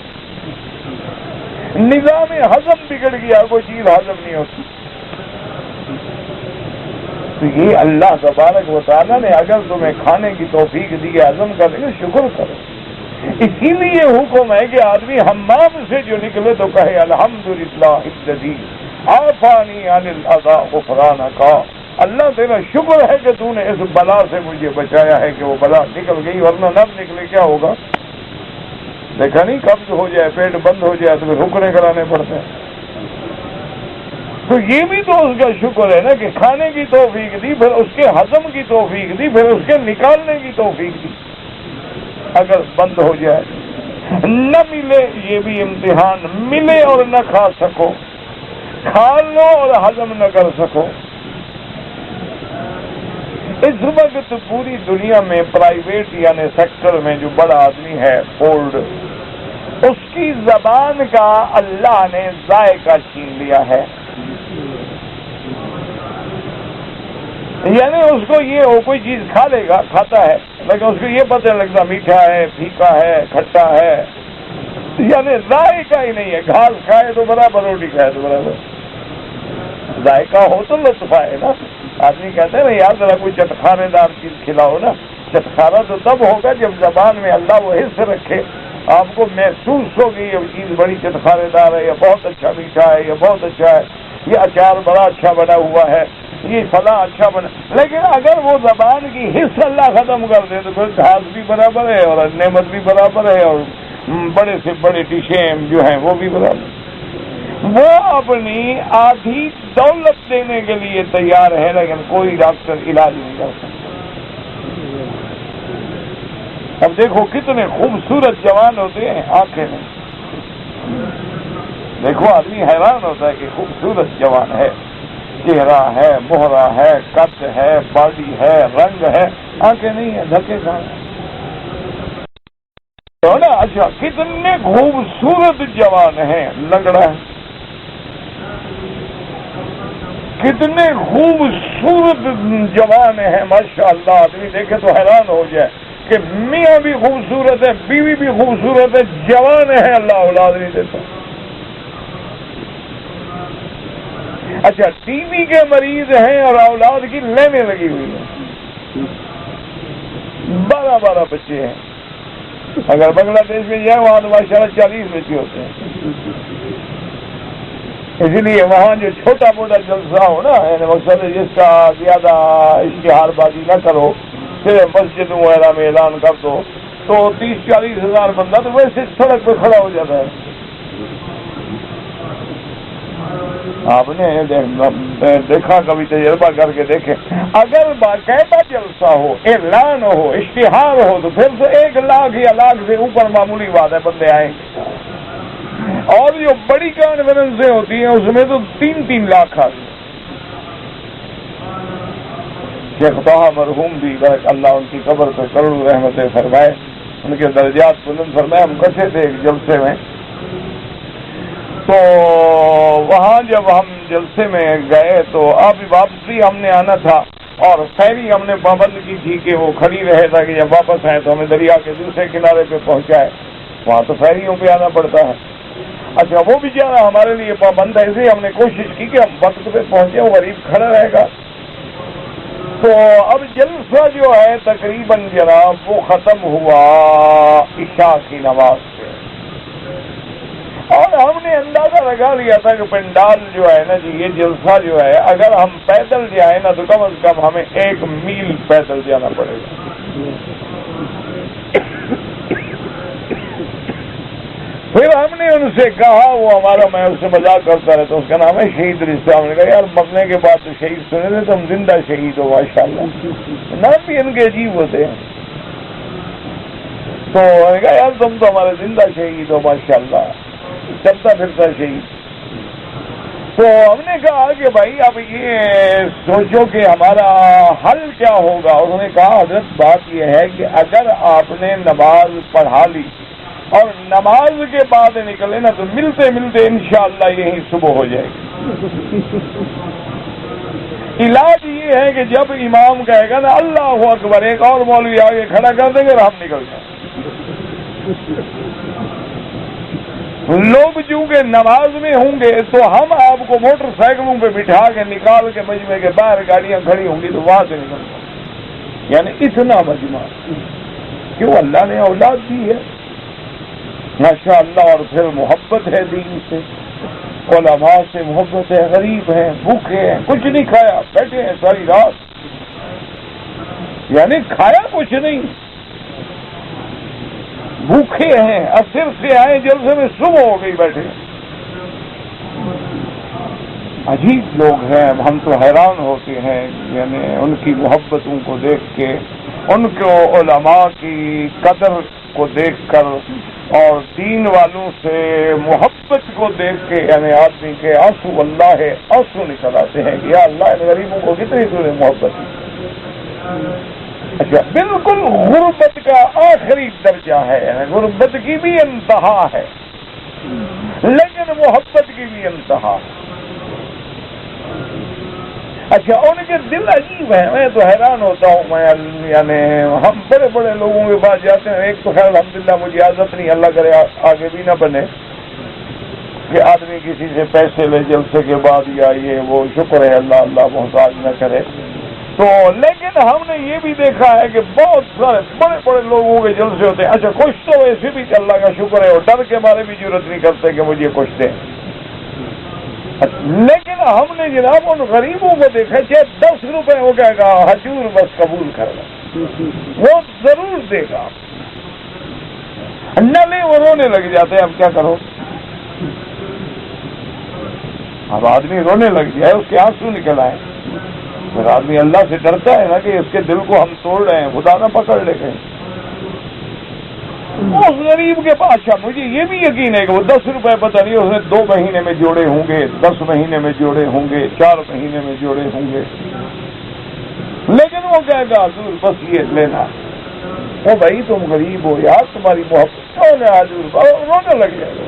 نظام ہضم بگڑ گیا، کوئی چیز ہضم نہیں ہوتی۔ تو یہ اللہ تبارک و تعالیٰ نے اگر تمہیں کھانے کی توفیق دی ہے ہضم کرنے کا شکر کرو، اسی لیے حکم ہے کہ آدمی حمام سے جو نکلے تو کہے الحمدللہ الذی عافانی عن الاذی غفرانک، اللہ تیرا شکر ہے کہ تو نے اس بلا سے مجھے بچایا ہے کہ وہ بلا نکل گئی، ورنہ نہ نکلے کیا ہوگا؟ دیکھا نہیں، قبض ہو جائے، پیٹ بند ہو جائے تو پھر حکرے کرانے پڑتے ہیں۔ تو یہ بھی تو اس کا شکر ہے نا کہ کھانے کی توفیق دی، پھر اس کے ہضم کی توفیق دی، پھر اس کے نکالنے کی توفیق دی۔ اگر بند ہو جائے نہ ملے، یہ بھی امتحان، ملے اور نہ کھا سکو، کھا لو اور ہضم نہ کر سکو۔ اس وقت پوری دنیا میں پرائیویٹ یعنی سیکٹر میں جو بڑا آدمی ہے فورڈ، اس کی زبان کا اللہ نے ذائقہ چھین لیا ہے۔ یعنی اس کو یہ ہو کوئی چیز کھا لے گا، کھاتا ہے، لیکن اس کو یہ پتہ نہیں لگتا میٹھا ہے، پھیکا ہے، کھٹا ہے، یعنی ذائقہ ہی نہیں ہے۔ گھاس کھائے تو برابر، روٹی کھائے تو برابر، ذائقہ ہو تو لطف آئے نا۔ آدمی کہتے ہیں نا یار ذرا کوئی چٹخانے دار چیز کھلاؤ نا، چٹخانا تو تب ہوگا جب زبان میں اللہ وہ حص رکھے، آپ کو محسوس ہوگی یہ چیز بڑی چٹخانے دار ہے، یا بہت اچھا میٹھا ہے، یا بہت اچھا ہے، یہ اچار بڑا اچھا بنا ہوا ہے، یہ فلاں اچھا بنا۔ لیکن اگر وہ زبان کی حص اللہ ختم کر دے تو پھر گھاس بھی برابر ہے اور نعمت بھی برابر ہے، اور بڑے سے بڑے ڈشیں جو ہیں وہ بھی برابر۔ وہ اپنی آدھی دولت دینے کے لیے تیار ہے، لیکن کوئی ڈاکٹر علاج نہیں کر سکتا۔ اب دیکھو کتنے خوبصورت جوان ہوتے ہیں آنکھیں میں، دیکھو آدمی حیران ہوتا ہے کہ خوبصورت جوان ہے، چہرہ ہے، مہرہ ہے، قد ہے، باڈی ہے، رنگ ہے، آنکھیں نہیں ہیں، دھکے کھانا تو نا۔ اچھا کتنے خوبصورت جوان ہیں، لنگڑا ہے، کتنے خوبصورت جوان ہیں ماشاءاللہ، آدمی دیکھے تو حیران ہو جائے کہ میاں بھی خوبصورت ہے، بیوی بھی خوبصورت ہے، جوان ہے، اللہ اولاد نہیں دیتا۔ اچھا ٹی وی کے مریض ہیں اور اولاد کی لینے لگی ہوئی ہیں، 12 بچے ہیں۔ اگر بنگلہ دیش میں جائیں وہاں تو ماشاءاللہ 40 بچے ہوتے ہیں۔ اسی لیے وہاں جو چھوٹا موٹا جلسہ ہو نا، یعنی مقصد جس کا زیادہ اشتہار بازی نہ کرو، صرف مسجد وغیرہ میں اعلان کر دو، تو 30-40 ہزار بندہ تو ویسے سڑک پہ کھڑا ہو جاتا ہے۔ آپ نے دیکھا کبھی تجربہ کر کے دیکھیں، اگر باقاعدہ جلسہ ہو، اعلان ہو، اشتہار ہو، تو پھر تو 1 لاکھ یا لاکھ سے اوپر معمولی بات ہے بندے آئیں گے۔ اور جو بڑی کانفرنسیں ہوتی ہیں اس میں تو 3-3 لاکھ آدمی۔ شیخ طه مرحوم بھی اللہ ان کی قبر پہ کروڑوں رحمتیں فرمائے، ان کے درجات بلند فرمائے۔ ہم کٹھے تھے ایک جلسے میں، تو وہاں جب ہم جلسے میں گئے تو اب واپسی ہم نے آنا تھا، اور فیری ہم نے پابند کی تھی کہ وہ کھڑی رہے تاکہ جب واپس آئے تو ہمیں دریا کے دوسرے کنارے پہ پہنچائے، وہاں تو فیریوں پہ آنا پڑتا ہے۔ اچھا وہ بیچارہ ہمارے لیے پابند ہے، ایسے ہم نے کوشش کی کہ ہم وقت پہ پہنچے، وہ غریب کھڑا رہے گا۔ تو اب جلسہ جو ہے تقریباً جناب وہ ختم ہوا عشاء کی نماز سے، اور ہم نے اندازہ لگا لیا تھا کہ پنڈال جو ہے نا جی، یہ جلسہ جو ہے اگر ہم پیدل جائیں نا تو کم از کم ہمیں 1 میل پیدل جانا پڑے گا۔ پھر ہم نے ان سے کہا، وہ ہمارا میں اس سے مذاق کرتا رہتا، اس کا نام ہے شہید رشتہ، ہم نے کہا یار مرنے کے بعد تو شہید سنے تھے، تم زندہ شہید ہو ماشاءاللہ، نام بھی ان کے عجیب ہوتے ہیں۔ تو میں نے کہا یار تم تو ہمارے زندہ شہید ہو ماشاءاللہ، چلتا پھرتا شہید۔ تو ہم نے کہا کہ بھائی اب یہ سوچو کہ ہمارا حل کیا ہوگا۔ انہوں نے کہا حضرت بات یہ ہے کہ اگر آپ نے نماز پڑھا لی اور نماز کے بعد نکلے نا تو ملتے ملتے انشاءاللہ یہی صبح ہو جائے گی۔ علاج یہ ہے کہ جب امام کہے گا نا اللہ اکبر، ایک اور مولوی آگے کھڑا کر دیں گے اور ہم نکل جائیں۔ لوگ چونکہ نماز میں ہوں گے تو ہم آپ کو موٹر سائیکلوں پہ بٹھا کے نکال کے مجمع کے باہر گاڑیاں کھڑی ہوں گی تو وہاں سے نکل جائیں، یعنی اتنا مجمع، کیوں اللہ نے اولاد دی ہے، ماشاء اللہ، اور پھر محبت ہے دین سے، علماء سے محبت ہے، غریب ہیں، بھوکے ہیں، کچھ نہیں کھایا، بیٹھے ہیں ساری رات، یعنی کھایا کچھ نہیں، بھوکے ہیں، اثر سے آئے جلسے میں صبح ہو گئی، بیٹھے ہیں۔ عجیب لوگ ہیں، ہم تو حیران ہوتے ہیں، یعنی ان کی محبتوں کو دیکھ کے، ان کو علماء کی قدر کو دیکھ کر اور دین والوں سے محبت کو دیکھ کے، یعنی آدمی کے آنسو اللہ ہے، آنسو نکل آتے ہیں کہ یا اللہ ان غریبوں کو کتنی تمہیں محبت ہے۔ اچھا، بالکل غربت کا آخری درجہ ہے، یعنی غربت کی بھی انتہا ہے لیکن محبت کی بھی انتہا ہے۔ اچھا، ان کے دل عجیب ہیں، میں تو حیران ہوتا ہوں، میں یعنی ہم بڑے بڑے لوگوں کے پاس جاتے ہیں، ایک تو خیر الحمدللہ مجھے عادت نہیں، اللہ کرے آگے بھی نہ بنے کہ آدمی کسی سے پیسے لے جلسے کے بعد یا یہ وہ، شکر ہے اللہ اللہ محتاج نہ کرے تو، لیکن ہم نے یہ بھی دیکھا ہے کہ بہت سارے بڑے بڑے لوگوں کے جلسے ہوتے ہیں، اچھا کچھ تو ویسے بھی اللہ کا شکر ہے، اور ڈر کے بارے بھی ضرورت نہیں کرتے کہ مجھے کچھ دیں، لیکن ہم نے جناب ان غریبوں کو دیکھا، چاہے 10 روپے ہو گئے گا حضور بس قبول کر لیں، وہ ضرور دے گا، نہ لے وہ رونے لگ جاتے ہیں، اب کیا کرو، اب آدمی رونے لگ جائے، اس کے آنسو نکل آئے، پھر آدمی اللہ سے ڈرتا ہے نا کہ اس کے دل کو ہم توڑ رہے ہیں، خدا نہ پکڑ لے گئے۔ اس غریب کے پاس، اچھا مجھے یہ بھی یقین ہے کہ وہ 10 روپے پتہ نہیں اس نے 2 مہینے میں جوڑے ہوں گے، 10 مہینے میں جوڑے ہوں گے، 4 مہینے میں جوڑے ہوں گے، لیکن وہ کہے گا حضور بس یہ لینا، او بھائی تم غریب ہو یار، تمہاری محبت کون ہے حضور، رونے لگ جائے گا۔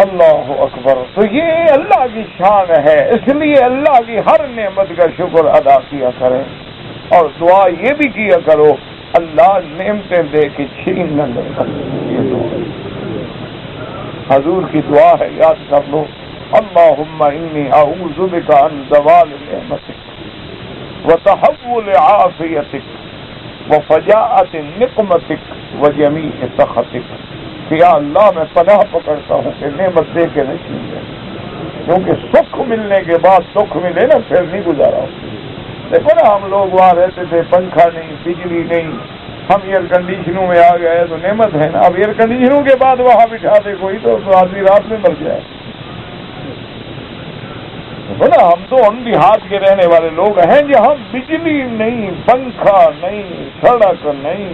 اللہ اکبر، تو یہ اللہ کی شان ہے، اس لیے اللہ کی ہر نعمت کا شکر ادا کیا کریں، اور دعا یہ بھی کیا کرو اللہ نعمتیں دے کے چھین نہ لے، یہ دعا حضور کی دعا ہے، یاد کر لو، اللہم انی اعوذ بک عن زوال نعمتک وتحول عافیتک وفجاءۃ نقمتک وجمیع سخطک، کہ یا اللہ میں پناہ پکڑتا ہوں کہ نعمت دے کے نہیں چھین لے، کیونکہ سکھ ملنے کے بعد دکھ ملے نا پھر نہیں گزارا ہو۔ دیکھو نا ہم لوگ وہاں رہتے تھے، پنکھا نہیں، بجلی نہیں، ہم ایئر کنڈیشنوں میں آ گئے تو نعمت ہے نا، اب ایئر کنڈیشنوں کے بعد وہاں بٹھا دے کوئی تو آدمی رات میں مر جائے۔ دیکھو نا ہم تو ان دیہات کے رہنے والے لوگ ہیں جہاں بجلی نہیں، پنکھا نہیں، سڑک نہیں،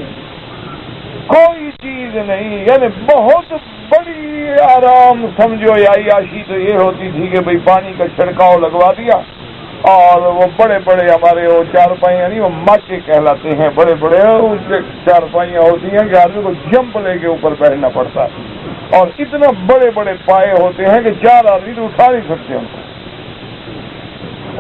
کوئی چیز نہیں، یعنی بہت بڑی آرام سمجھو یا عیاشی تو یہ ہوتی تھی کہ بھئی پانی کا چھڑکاؤ لگوا دیا، اور وہ بڑے بڑے ہمارے وہ چارپائیاں نہیں، وہ مکے کہلاتے ہیں، بڑے بڑے اس سے چارپائیاں ہوتی ہیں کہ آدمی کو جمپ لے کے اوپر بیٹھنا پڑتا ہے، اور اتنا بڑے بڑے پائے ہوتے ہیں کہ 4 آدمی تو اٹھا نہیں سکتے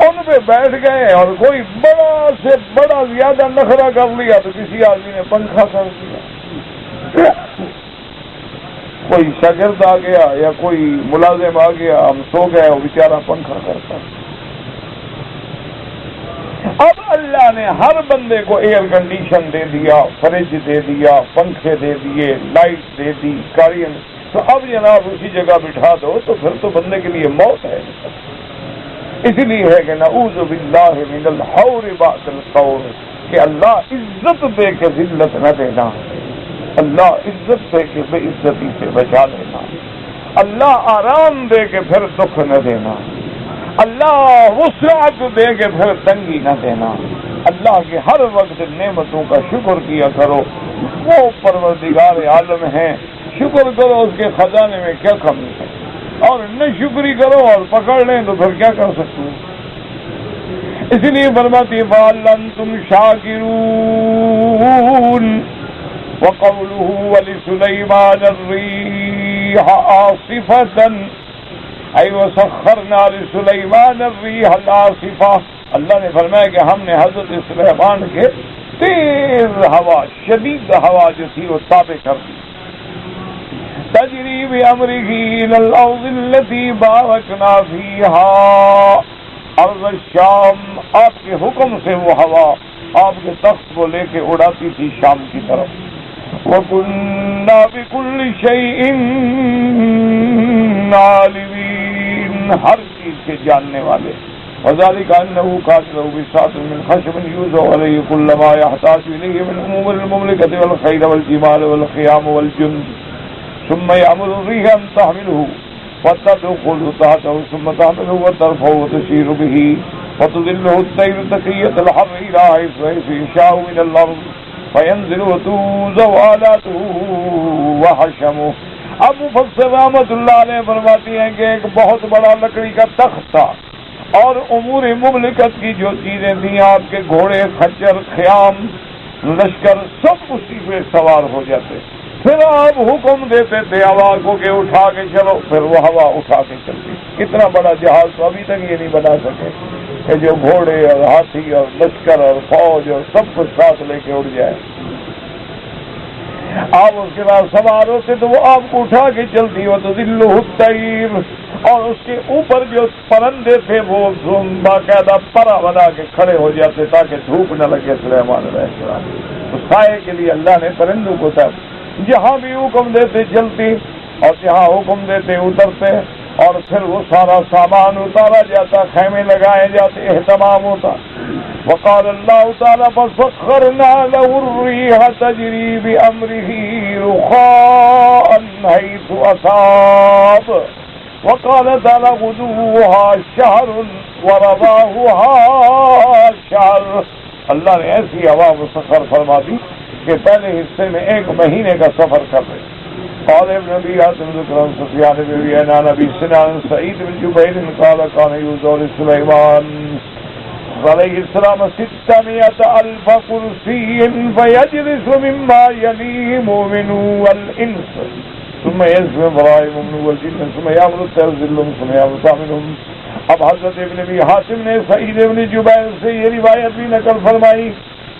ان پہ بیٹھ گئے، اور کوئی بڑا سے بڑا زیادہ نخرہ کر لیا تو کسی آدمی نے پنکھا کر دیا، کوئی شاگرد آ گیا یا کوئی ملازم آ گیا، ہم سو گئے، وہ بیچارہ پنکھا کرتا۔ اب اللہ نے ہر بندے کو ایئر کنڈیشن دے دیا، فریج دے دیا، پنکھے دے دیے، لائٹ دے دی، کارین، تو اب جناب اسی جگہ بٹھا دو تو پھر تو بندے کے لیے موت ہے۔ اس لیے ہے کہ نعوذ باللہ من الحور بعد القور، کہ اللہ عزت دے کے ذلت نہ دینا، اللہ عزت دے کے بے عزتی سے بچا لینا، اللہ آرام دے کے پھر دکھ نہ دینا، اللہ وسعت دے کے پھر تنگی نہ دینا، اللہ کے ہر وقت نعمتوں کا شکر کیا کرو، وہ پروردگار عالم ہیں، شکر کرو، اس کے خزانے میں کیا کمی ہے، اور نہ شکری کرو اور پکڑ لیں تو پھر کیا کر سکتے ہیں۔ اس لیے فرماتی فَهَلْ أَنْتُمْ شَاكِرُونَ وَقَوْلُهُ وَلِسُلَيْمَانَ الرِّيحَ عَاصِفَةً أَيْ وَسَخَّرْنَا لِسُلَيْمَانَ الرِّيحَ الْعَاصِفَةَ، اللہ نے فرمایا کہ ہم نے حضرت سلیمان کے تیز ہوا، شدید ہوا جو تھی وہ تابع کر دی، تجری بِأَمْرِهِ إِلَى الْأَرْضِ الَّتِي بَارَكْنَا فِيهَا، ارض الشام، آپ کے حکم سے وہ ہوا آپ کے تخت کو لے کے اڑاتی تھی شام کی طرف، وَكُنَّا بِكُلِّ شَيْءٍ عَالِمِينَ، ہر چیز کے جاننے والے. وذلك أنه كان له بساط من خشب يوزع عليه كل ما يحتاج إليه من أمور المملكة والخيل والجمال والخيام والجند، ثم يأمر الريح أن تحمله فتدخل تحته ثم تحمله وترفعه وتسير به وتظله الطير تكية الحر إلى حيث يشاء من الأرض فينزل وتوزع آلاته وحشمه. اب مفسر رحمۃ اللہ علیہ فرماتی ہیں کہ ایک بہت بڑا لکڑی کا تخت تھا اور امور مملکت کی جو چیزیں تھیں، آپ کے گھوڑے، خچر، خیام، لشکر، سب اسی پہ سوار ہو جاتے. پھر آپ حکم دیتے تھے ہوا کو کہ اٹھا کے چلو، پھر وہ ہوا اٹھا کے چلتی. اتنا بڑا جہاز تو ابھی تک یہ نہیں بنا سکے کہ جو گھوڑے اور ہاتھی اور لشکر اور فوج اور سب کچھ ساتھ لے کے اڑ جائے. آپ اس کے بعد سوار ہوتے تو وہ آپ کو اٹھا کے چلتی. وہ تو ذلہ الطیر، اور اس کے اوپر جو پرندے تھے وہ باقاعدہ پرا بنا کے کھڑے ہو جاتے تاکہ دھوپ نہ لگے سلیمان علیہ السلام. اس سائے کے لیے اللہ نے پرندوں کو تھا، جہاں بھی حکم دیتے چلتی اور جہاں حکم دیتے اترتے، اور پھر وہ سارا سامان اتارا جاتا، خیمے لگائے جاتے، اہتمام ہوتا. وقال اللہ تعالیٰ فسخرنا له الريح تجري بأمره رخاء حيث أصاب. وقال تعالیٰ غدوها شهر ورواحها شهر. اللہ نے ایسی ہوا مسخر فرما دی کہ پہلے حصے میں 1 مہینے کا سفر کر رہے. قال ابن ابي حاتم ذكر سفيان بن عيينة عن ابي سنان سعيد بن جبير قال كان يوزع لسليمان علیہ السلام 600,000 كرسي فيجلس مما يليه مؤمن والانس ثم يزف ابراہیم بن والجن ثم يامر الترزلهم ثم يامر تعملهم. اب حضرت ابن ابی حاتم نے سعید ابن جبیر سے یہ روایت بھی نقل فرمائی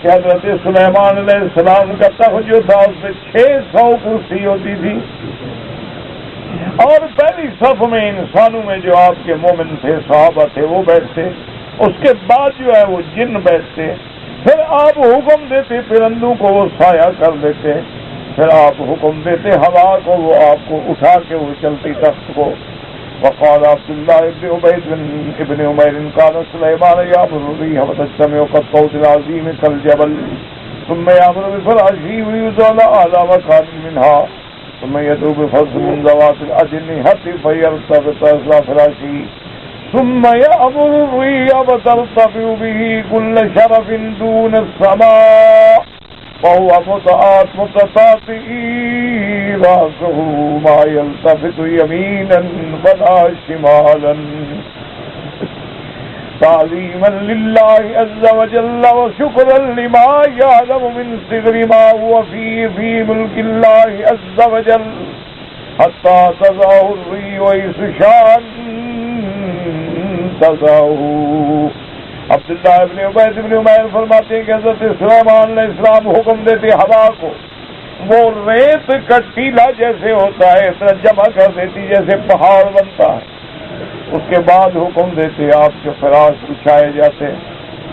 کہ حضرت سلیمان علیہ السلام کا تخت جو تھا اس میں 600 کرسی ہوتی تھی، اور پہلی صف میں انسانوں میں جو آپ کے مومن تھے، صحابہ تھے، وہ بیٹھتے. اس کے بعد جو ہے وہ جن بیٹھتے. پھر آپ حکم دیتے پرندوں کو وہ سایہ کر دیتے. پھر آپ حکم دیتے ہوا کو، وہ آپ کو اٹھا کے وہ چلتی تخت کو. وقال عبد الله بن عبيد بن عمير قال سليمان يأمر الريح وتجتمع كالطود العظيم كالجبل ثم يأمر بفراشه ويوزع على مكان منها ثم يدعو بفرس من ذوات الأجنحة فيرتبط إلى فراشه ثم يأمر الريح وترتفع به كل شرف دون السماء وهو متطاطئ رأسه ما يلتفت يمينا ولا شمالا تعظيما لله عز وجل وشكرا لما يعلم من صغر ما هو في ملك الله عز وجل حتى تزاه الريح ويس شان تزاه. عبداللہ ابن عبید ابن عمیر فرماتے ہیں کہ حضرت سلیمان علیہ السلام حکم دیتے ہوا کو، وہ ریت کا ٹیلا جیسے ہوتا ہے اتنا جمع کر دیتی جیسے پہاڑ بنتا ہے. اس کے بعد حکم دیتے آپ کے فراش بچھائے جاتے.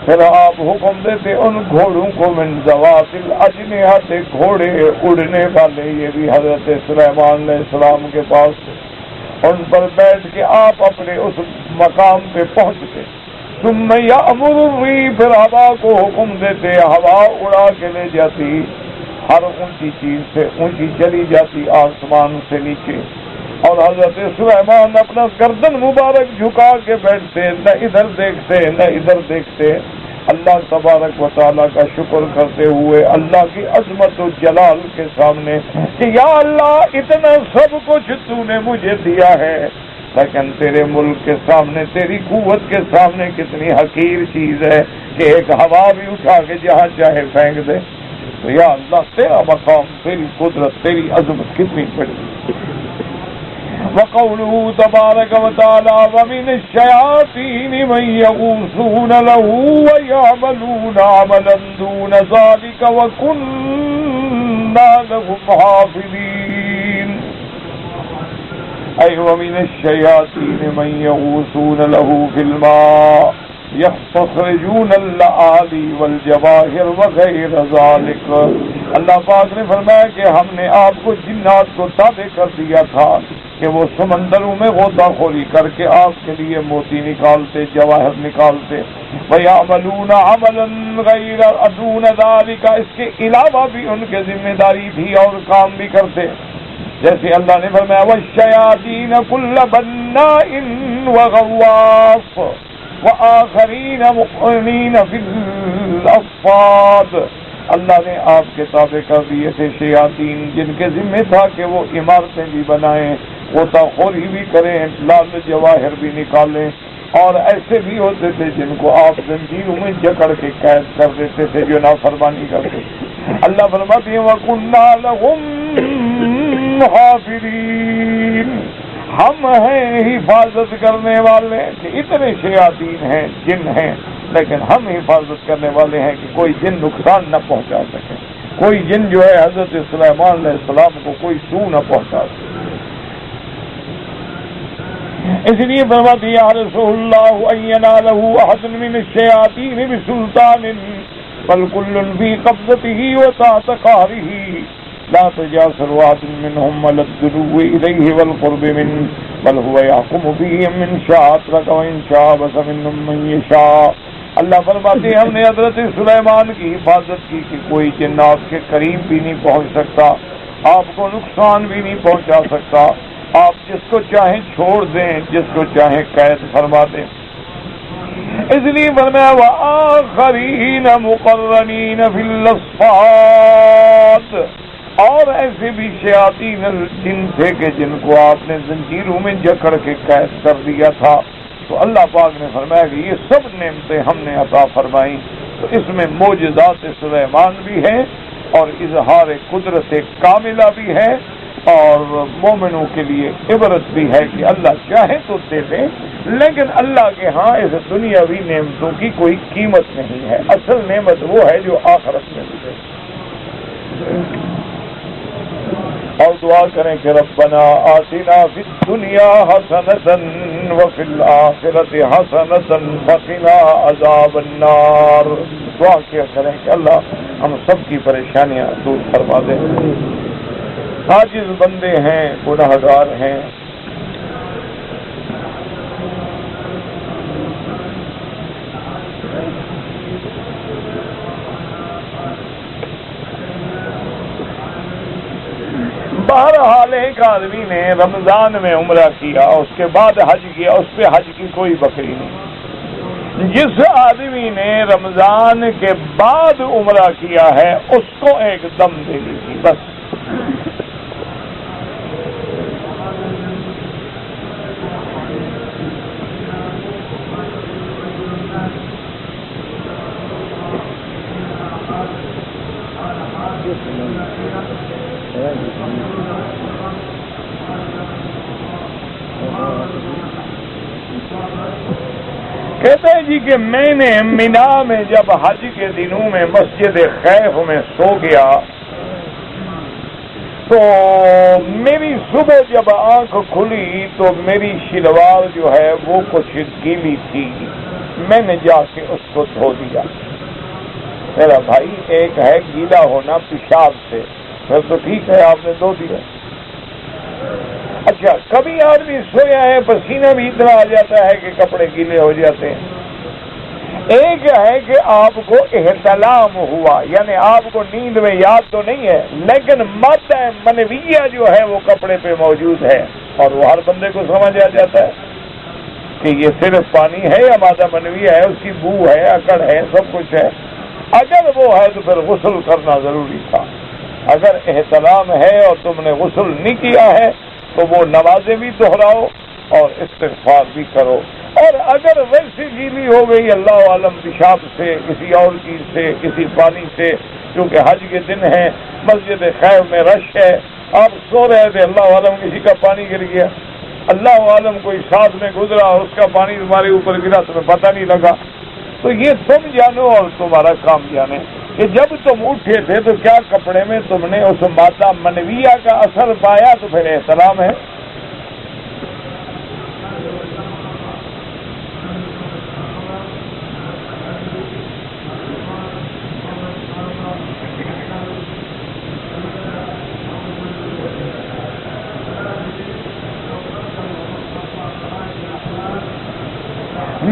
پھر آپ حکم دیتے ان گھوڑوں کو من ذوات الاجنحۃ، گھوڑے اڑنے والے، یہ بھی حضرت سلیمان علیہ السلام کے پاس، ان پر بیٹھ کے آپ اپنے اس مقام پہ پہنچتے. ثم یأمر الريح، پھر ہوا کو حکم دیتے، ہوا اڑا کے لے جاتی، ہر اونچی چیز سے اونچی چلی جاتی آسمان سے نیچے. اور حضرت سلیمان اپنا گردن مبارک جھکا کے بیٹھتے، نہ ادھر دیکھتے نہ ادھر دیکھتے، اللہ تبارک و تعالیٰ کا شکر کرتے ہوئے اللہ کی عظمت و جلال کے سامنے کہ یا اللہ اتنا سب کچھ تو نے مجھے دیا ہے، لیکن تیرے ملک کے سامنے، تیری قوت کے سامنے کتنی حقیر چیز ہے کہ ایک ہوا بھی اٹھا کے جہاں چاہے پھینک دے. تو یا اللہ تیرا مقام، تیری قدرت، تیری عظمت کتنی بڑی. وقوله تبارک و تعالی ومن الشیاطین من یغوصون له ویعملون عملا دون ذلك وکنا لهم حافظین. أي ومن الشياطين من يغوصون له في الماء يستخرجون اللآلي والجواهر وغير ذلك اللہ پاک نے فرمایا کہ ہم نے آپ کو جنات کو تابع کر دیا تھا کہ وہ سمندروں میں غوطہ خوری کر کے آپ کے لیے موتی نکالتے، جواہر نکالتے. وَيَعْمَلُونَ عَمَلًا غَيْرَ دُونَ ذَلِكَ، اس کے علاوہ بھی ان کے ذمہ داری تھی اور کام بھی کرتے. جیسے اللہ نے فرمایا وَالشَّيَاطِينَ كُلَّ بَنَّاءٍ وَغَوَّاصٍ وَآخَرِينَ مُقْرَنِينَ فِي الْأَصْفَادِ. اللہ نے آپ کے تابع کر دیے تھے شیاطین، جن کے ذمہ تھا کہ وہ عمارتیں بھی بنائیں، غوطہ خوری بھی کریں، لال جواہر بھی نکالیں، اور ایسے بھی ہوتے تھے جن کو آپ زنجیروں میں جکڑ کے قید کر دیتے تھے جو نافرمانی کرتے. اللہ فرماتے ہیں وَكُنَّا لَهُمْ حَافِظِينَ، ہم ہیں حفاظت کرنے والے. اتنے شیاطین ہیں، جن ہیں، لیکن ہم حفاظت کرنے والے ہیں کہ کوئی جن نقصان نہ پہنچا سکے، کوئی جن جو ہے حضرت سلیمان علیہ السلام کو کوئی سو نہ پہنچا سکے. اس لیے فرماتے یا رسول اللہ ان ینالہ احد من الشیاطین بسلطان بل کل فی قبضته وتحت قہرہ لا تجاسر واحد منهم ولا الدنو الیہ والقرب منه بل هو يحكم فيهم من شاء اترك وان شاء بس منهم من يشاء. اللہ فرماتے ہیں ہم نے حضرت سلیمان کی حفاظت کی کہ کوئی جن آپ کے قریب بھی نہیں پہنچ سکتا، آپ کو نقصان بھی نہیں پہنچا سکتا. آپ جس کو چاہیں چھوڑ دیں، جس کو چاہیں قید فرما دیں. اس لیے فرمایا وآخرین مقرنین فی الاصفاد، اور ایسے بھی شیاطین الجن تھے کہ جن کو آپ نے زنجیروں میں جکڑ کے قید کر دیا تھا. تو اللہ پاک نے فرمایا کہ یہ سب نعمتیں ہم نے عطا فرمائیں. تو اس میں معجزات سلیمان بھی ہیں اور اظہار قدرت کاملہ بھی ہے، اور مومنوں کے لیے عبرت بھی ہے کہ اللہ چاہے تو دے دے، لیکن اللہ کے ہاں اس دنیاوی نعمتوں کی کوئی قیمت نہیں ہے. اصل نعمت وہ ہے جو آخرت میں ملے. اور دعا کریں کہ ربنا آتنا فی الدنیا حسنۃ وفی الآخرۃ حسنۃ وقنا عذاب النار. دعا کیا کریں کہ اللہ ہم سب کی پریشانیاں دور فرما دیں. عاجز بندے ہیں، گناہگار ہیں. بہرحال ایک آدمی نے رمضان میں عمرہ کیا، اس کے بعد حج کیا، اس پہ حج کی کوئی بکری نہیں. جس آدمی نے رمضان کے بعد عمرہ کیا ہے اس کو ایک دم دے دی تھی بس. کہتے ہیں جی کہ میں نے مینا میں جب حج کے دنوں میں مسجد خیف میں سو گیا تو میری صبح جب آنکھ کھلی تو میری شلوار جو ہے وہ کچھ گیلی تھی. میں نے جا کے اس کو دھو دیا. میرا بھائی ایک ہے گیلا ہونا پیشاب سے، پھر تو ٹھیک ہے آپ نے دھو دیا. اچھا کبھی آدمی سویا ہے پسینہ بھی اتنا آ جاتا ہے کہ کپڑے گیلے ہو جاتے ہیں. ایک ہے کہ آپ کو احتلام ہوا، یعنی آپ کو نیند میں یاد تو نہیں ہے لیکن مادہ منویہ جو ہے وہ کپڑے پہ موجود ہے، اور وہ ہر بندے کو سمجھ آ جاتا ہے کہ یہ صرف پانی ہے یا مادہ منویہ ہے، اس کی بو ہے، اکڑ ہے، سب کچھ ہے. اگر وہ ہے تو پھر غسل کرنا ضروری تھا. اگر احتلام ہے اور تم نے غسل نہیں کیا ہے تو وہ نمازیں بھی دہراؤ اور استغفار بھی کرو. اور اگر ویسی گیلی ہو گئی اللہ عالم پیشاب سے، کسی اور چیز سے، کسی پانی سے، کیونکہ حج کے دن ہے، مسجد خیر میں رش ہے، آپ سو رہے تھے، اللہ عالم کسی کا پانی گر گیا، اللہ عالم کوئی ساتھ میں گزرا اور اس کا پانی تمہارے اوپر گرا، تمہیں پتہ نہیں لگا، تو یہ تم جانو اور تمہارا کام جانے کہ جب تم اٹھے تھے تو کیا کپڑے میں تم نے اس مادہ منویہ کا اثر پایا، تو پھر احترام ہے.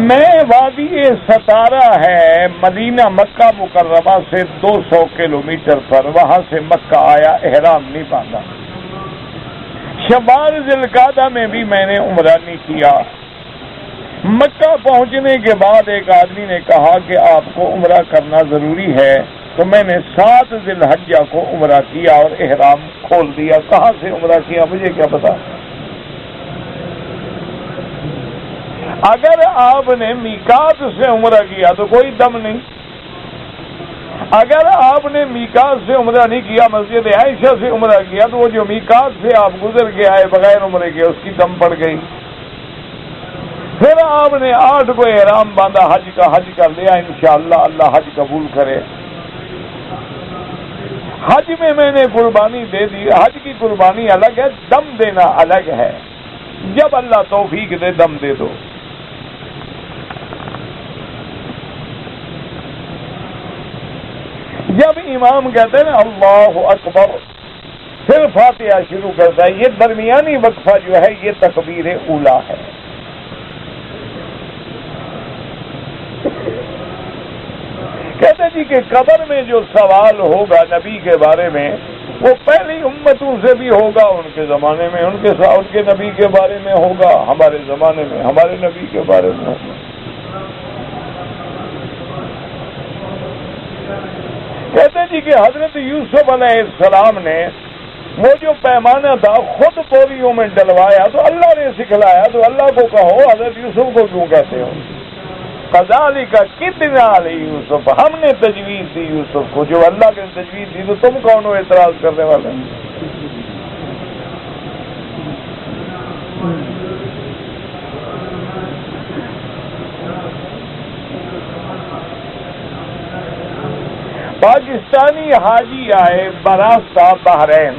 میں وادی ستارہ ہے مدینہ مکہ مکرمہ سے 200 کلومیٹر پر، وہاں سے مکہ آیا، احرام نہیں باندھا۔ شوال ذی القعدہ میں بھی میں نے عمرہ نہیں کیا۔ مکہ پہنچنے کے بعد ایک آدمی نے کہا کہ آپ کو عمرہ کرنا ضروری ہے، تو میں نے 7 ذی الحجہ کو عمرہ کیا اور احرام کھول دیا۔ کہاں سے عمرہ کیا مجھے کیا پتا؟ اگر آپ نے میقات سے عمرہ کیا تو کوئی دم نہیں، اگر آپ نے میقات سے عمرہ نہیں کیا، مسجد عائشہ سے عمرہ کیا، تو وہ جو میقات سے آپ گزر کے آئے بغیر عمرے کے، اس کی دم پڑ گئی۔ پھر آپ نے 8 کو احرام باندھا حج کا، حج کر لیا، انشاءاللہ اللہ حج قبول کرے۔ حج میں نے قربانی دے دی، حج کی قربانی الگ ہے، دم دینا الگ ہے۔ جب اللہ توفیق دے دم دے دو۔ جب امام کہتے ہیں نا اللہ اکبر، پھر فاتحہ شروع کرتا ہے، یہ درمیانی وقفہ جو ہے یہ تکبیر اولیٰ ہے۔ کہتے جی کہ قبر میں جو سوال ہوگا نبی کے بارے میں، وہ پہلی امتوں سے بھی ہوگا، ان کے زمانے میں ان کے نبی کے بارے میں ہوگا، ہمارے زمانے میں ہمارے نبی کے بارے میں ہوگا۔ کہتے جی کہ حضرت یوسف علیہ السلام نے وہ جو پیمانہ تھا خود پوریوں میں ڈلوایا، تو اللہ نے سکھلایا، تو اللہ کو کہو حضرت یوسف کو کیوں کہتے ہو؟ قذالک کدنا علی یوسف، ہم نے تجویز دی یوسف کو، جو اللہ نے تجویز دی، تو تم کون ہو اعتراض کرنے والے؟ پاکستانی حاجی آئے براستہ بحرین،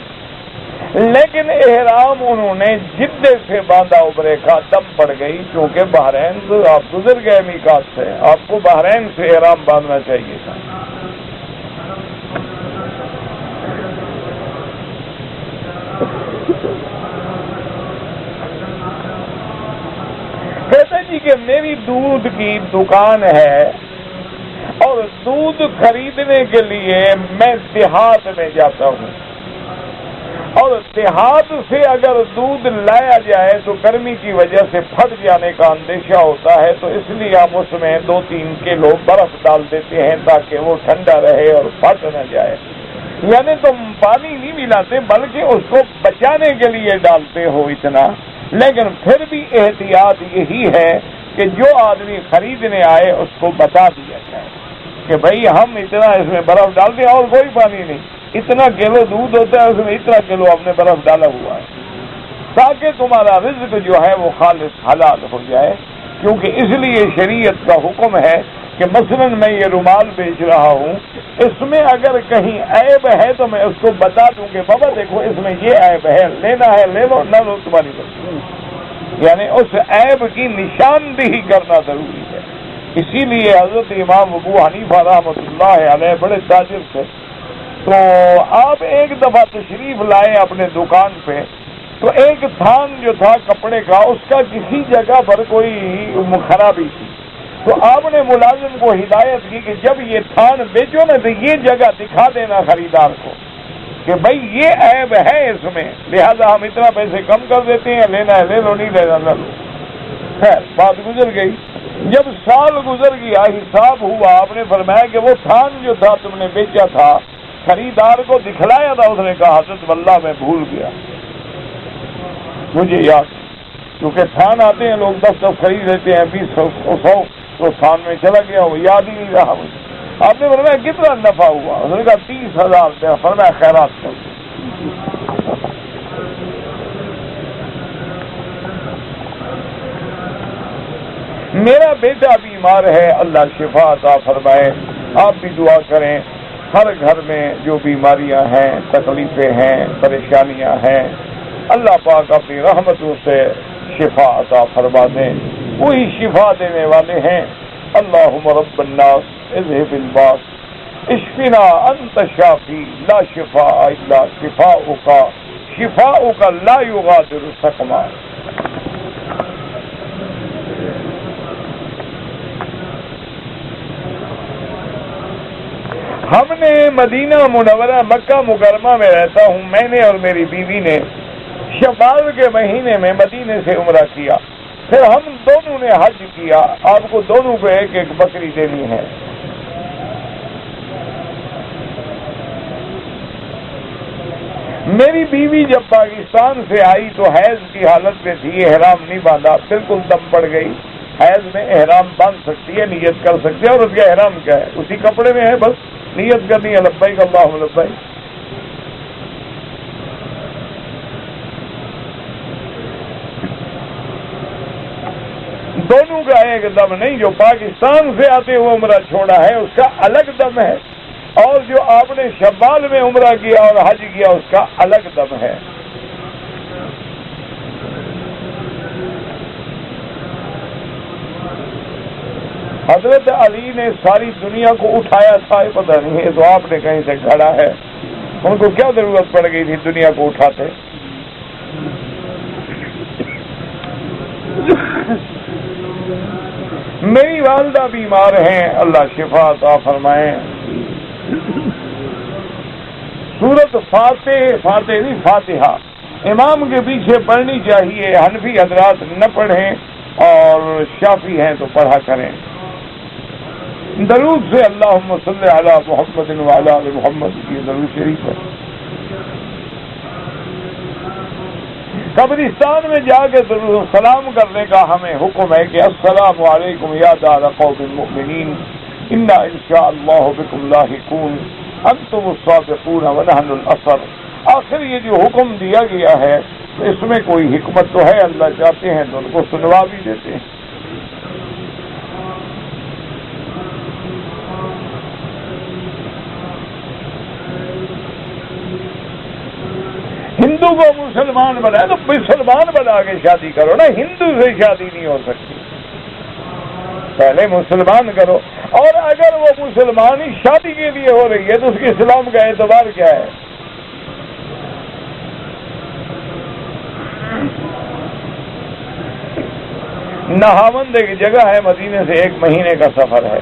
لیکن احرام انہوں نے جدے سے باندھا، عمرے کا دم پڑ گئی، کیونکہ بحرین تو آپ گزر گئے میقات سے، آپ کو بحرین سے احرام باندھنا چاہیے تھا۔ کہتے جی کہ میری دودھ کی دکان ہے اور دودھ خریدنے کے لیے میں دیہات میں جاتا ہوں، اور دیہات سے اگر دودھ لایا جائے تو گرمی کی وجہ سے پھٹ جانے کا اندیشہ ہوتا ہے، تو اس لیے ہم اس میں 2-3 کلو برف ڈال دیتے ہیں تاکہ وہ ٹھنڈا رہے اور پھٹ نہ جائے۔ یعنی تم پانی نہیں ملاتے بلکہ اس کو بچانے کے لیے ڈالتے ہو اتنا، لیکن پھر بھی احتیاط یہی ہے کہ جو آدمی خریدنے آئے اس کو بتا دیا جائے کہ بھئی ہم اتنا اس میں برف ڈالتے ہیں اور کوئی پانی نہیں، اتنا کلو دودھ ہوتا ہے، اس میں اتنا کلو ہم نے برف ڈالا ہوا ہے، تاکہ تمہارا رزق جو ہے وہ خالص حلال ہو جائے۔ کیونکہ اس لیے شریعت کا حکم ہے کہ مثلا میں یہ رومال بیچ رہا ہوں، اس میں اگر کہیں عیب ہے تو میں اس کو بتا دوں کہ بابا دیکھو اس میں یہ عیب ہے، لینا ہے لے لو، نہ لو تمہاری بات۔ یعنی اس عیب کی نشاندہی کرنا ضروری ہے۔ اسی لیے حضرت امام ابو حنیفہ رحمۃ اللہ علیہ بڑے تاجر تھے، تو آپ ایک دفعہ تشریف لائے اپنے دکان پہ، تو ایک تھان جو تھا کپڑے کا، اس کا کسی جگہ پر کوئی خرابی تھی، تو آپ نے ملازم کو ہدایت کی کہ جب یہ تھان بیچو نا تو یہ جگہ دکھا دینا خریدار کو کہ بھائی یہ عیب ہے اس میں، لہذا ہم اتنا پیسے کم کر دیتے ہیں، لینا ہے لے لو، نہیں لینا نہ لو۔ خیر بات گزر گئی، جب سال گزر گیا حساب ہوا، آپ نے فرمایا کہ وہ تھان جو تھا تم نے بیچا تھا خریدار کو دکھلایا تھا، اس نے کہا حضرت واللہ میں بھول گیا، مجھے یاد، کیونکہ تھان آتے ہیں لوگ 10 خرید لیتے ہیں، 20-100 تو تھان میں چلا گیا، وہ یاد ہی نہیں رہا مجھے۔ آپ نے فرمایا کتنا نفع ہوا؟ اس نے کہا 30,000۔ فرمایا خیرات کر دو۔ میرا بیٹا بیمار ہے، اللہ شفا عطا فرمائے، آپ بھی دعا کریں۔ ہر گھر میں جو بیماریاں ہیں، تکلیفیں ہیں، پریشانیاں ہیں، اللہ پاک اپنی رحمتوں سے شفا عطا فرما دیں، وہی شفا دینے والے ہیں۔ اللہم رب الناس اذهب الباس اشفنا انت شافی لا شفاء الا شفاؤک شفاؤک لا یغادر سقما۔ ہم نے مدینہ منورہ مکہ مکرمہ میں رہتا ہوں، میں نے اور میری بیوی نے شوال کے مہینے میں مدینے سے عمرہ کیا، پھر ہم دونوں نے حج کیا۔ آپ کو دونوں کو ایک ایک بکری دینی ہے۔ میری بیوی جب پاکستان سے آئی تو حیض کی حالت میں تھی، احرام نہیں باندھا، بالکل دم پڑ گئی۔ حیض میں احرام باندھ سکتی ہے، نیت کر سکتی ہے، اور اس کا احرام کیا ہے؟ اسی کپڑے میں ہے، بس نیت کرنی ہے، لبیک اللہم لبیک۔ دونوں کا ایک دم نہیں، جو پاکستان سے آتے ہوئے عمرہ چھوڑا ہے اس کا الگ دم ہے، اور جو آپ نے شوال میں عمرہ کیا اور حج کیا اس کا الگ دم ہے۔ حضرت علی نے ساری دنیا کو اٹھایا تھا، پتہ نہیں ہے تو آپ نے کہیں سے گھڑا ہے، ان کو کیا ضرورت پڑ گئی تھی دنیا کو اٹھاتے؟ میری والدہ بیمار ہیں، اللہ شفا عطا فرمائے۔ سورت فاتحہ امام کے پیچھے پڑھنی چاہیے، حنفی حضرات نہ پڑھیں اور شافعی ہیں تو پڑھا کریں۔ درود سے اللہم صلی علی محمد وعلی آل محمد، یہ درود شریف ہے۔ قبرستان میں جا کے سلام کرنے کا ہمیں حکم ہے کہ السلام علیکم یا دار قوم المؤمنین انا انشاءاللہ بکم لاحقون انتم الصادقون ونحن الاثر۔ آخر یہ جو حکم دیا گیا ہے اس میں کوئی حکمت تو ہے، اللہ چاہتے ہیں تو ان کو سنوا بھی دیتے ہیں۔ ہندو کو مسلمان بنائے تو مسلمان بنا کے شادی کرو نا، ہندو سے شادی نہیں ہو سکتی، پہلے مسلمان کرو۔ اور اگر وہ مسلمان ہی شادی کے لیے ہو رہی ہے تو اس کے اسلام کا اعتبار کیا ہے؟ نہاوند ایک جگہ ہے، مدینے سے 1 مہینے کا سفر ہے۔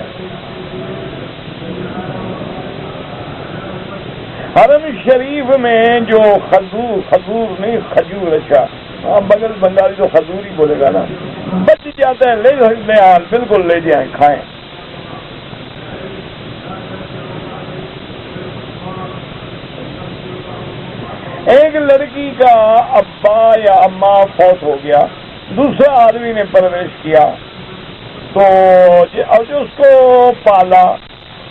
حرم شریف میں جو کھجور نہیں، اچھا بغل بنگالی تو کھجور ہی بولے گا نا، بچ جاتا ہے، لے سکتے ہیں، بالکل لے جائیں، کھائیں۔ ایک لڑکی کا ابا یا اماں فوت ہو گیا، دوسرا آدمی نے پرورش کیا، تو جو اس کو پالا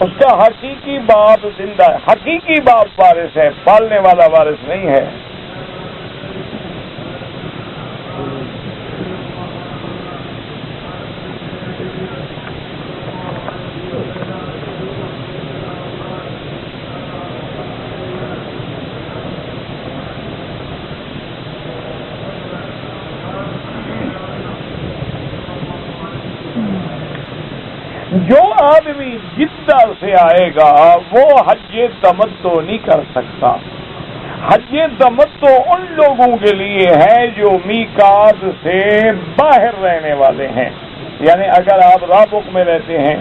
اس کا حقیقی باپ زندہ ہے، حقیقی باپ وارث ہے، پالنے والا وارث نہیں ہے۔ جو آدمی جدہ سے آئے گا وہ حج تمتع نہیں کر سکتا۔ حج تمتع ان لوگوں کے لیے ہے جو میقات سے باہر رہنے والے ہیں، یعنی اگر آپ رابق میں رہتے ہیں،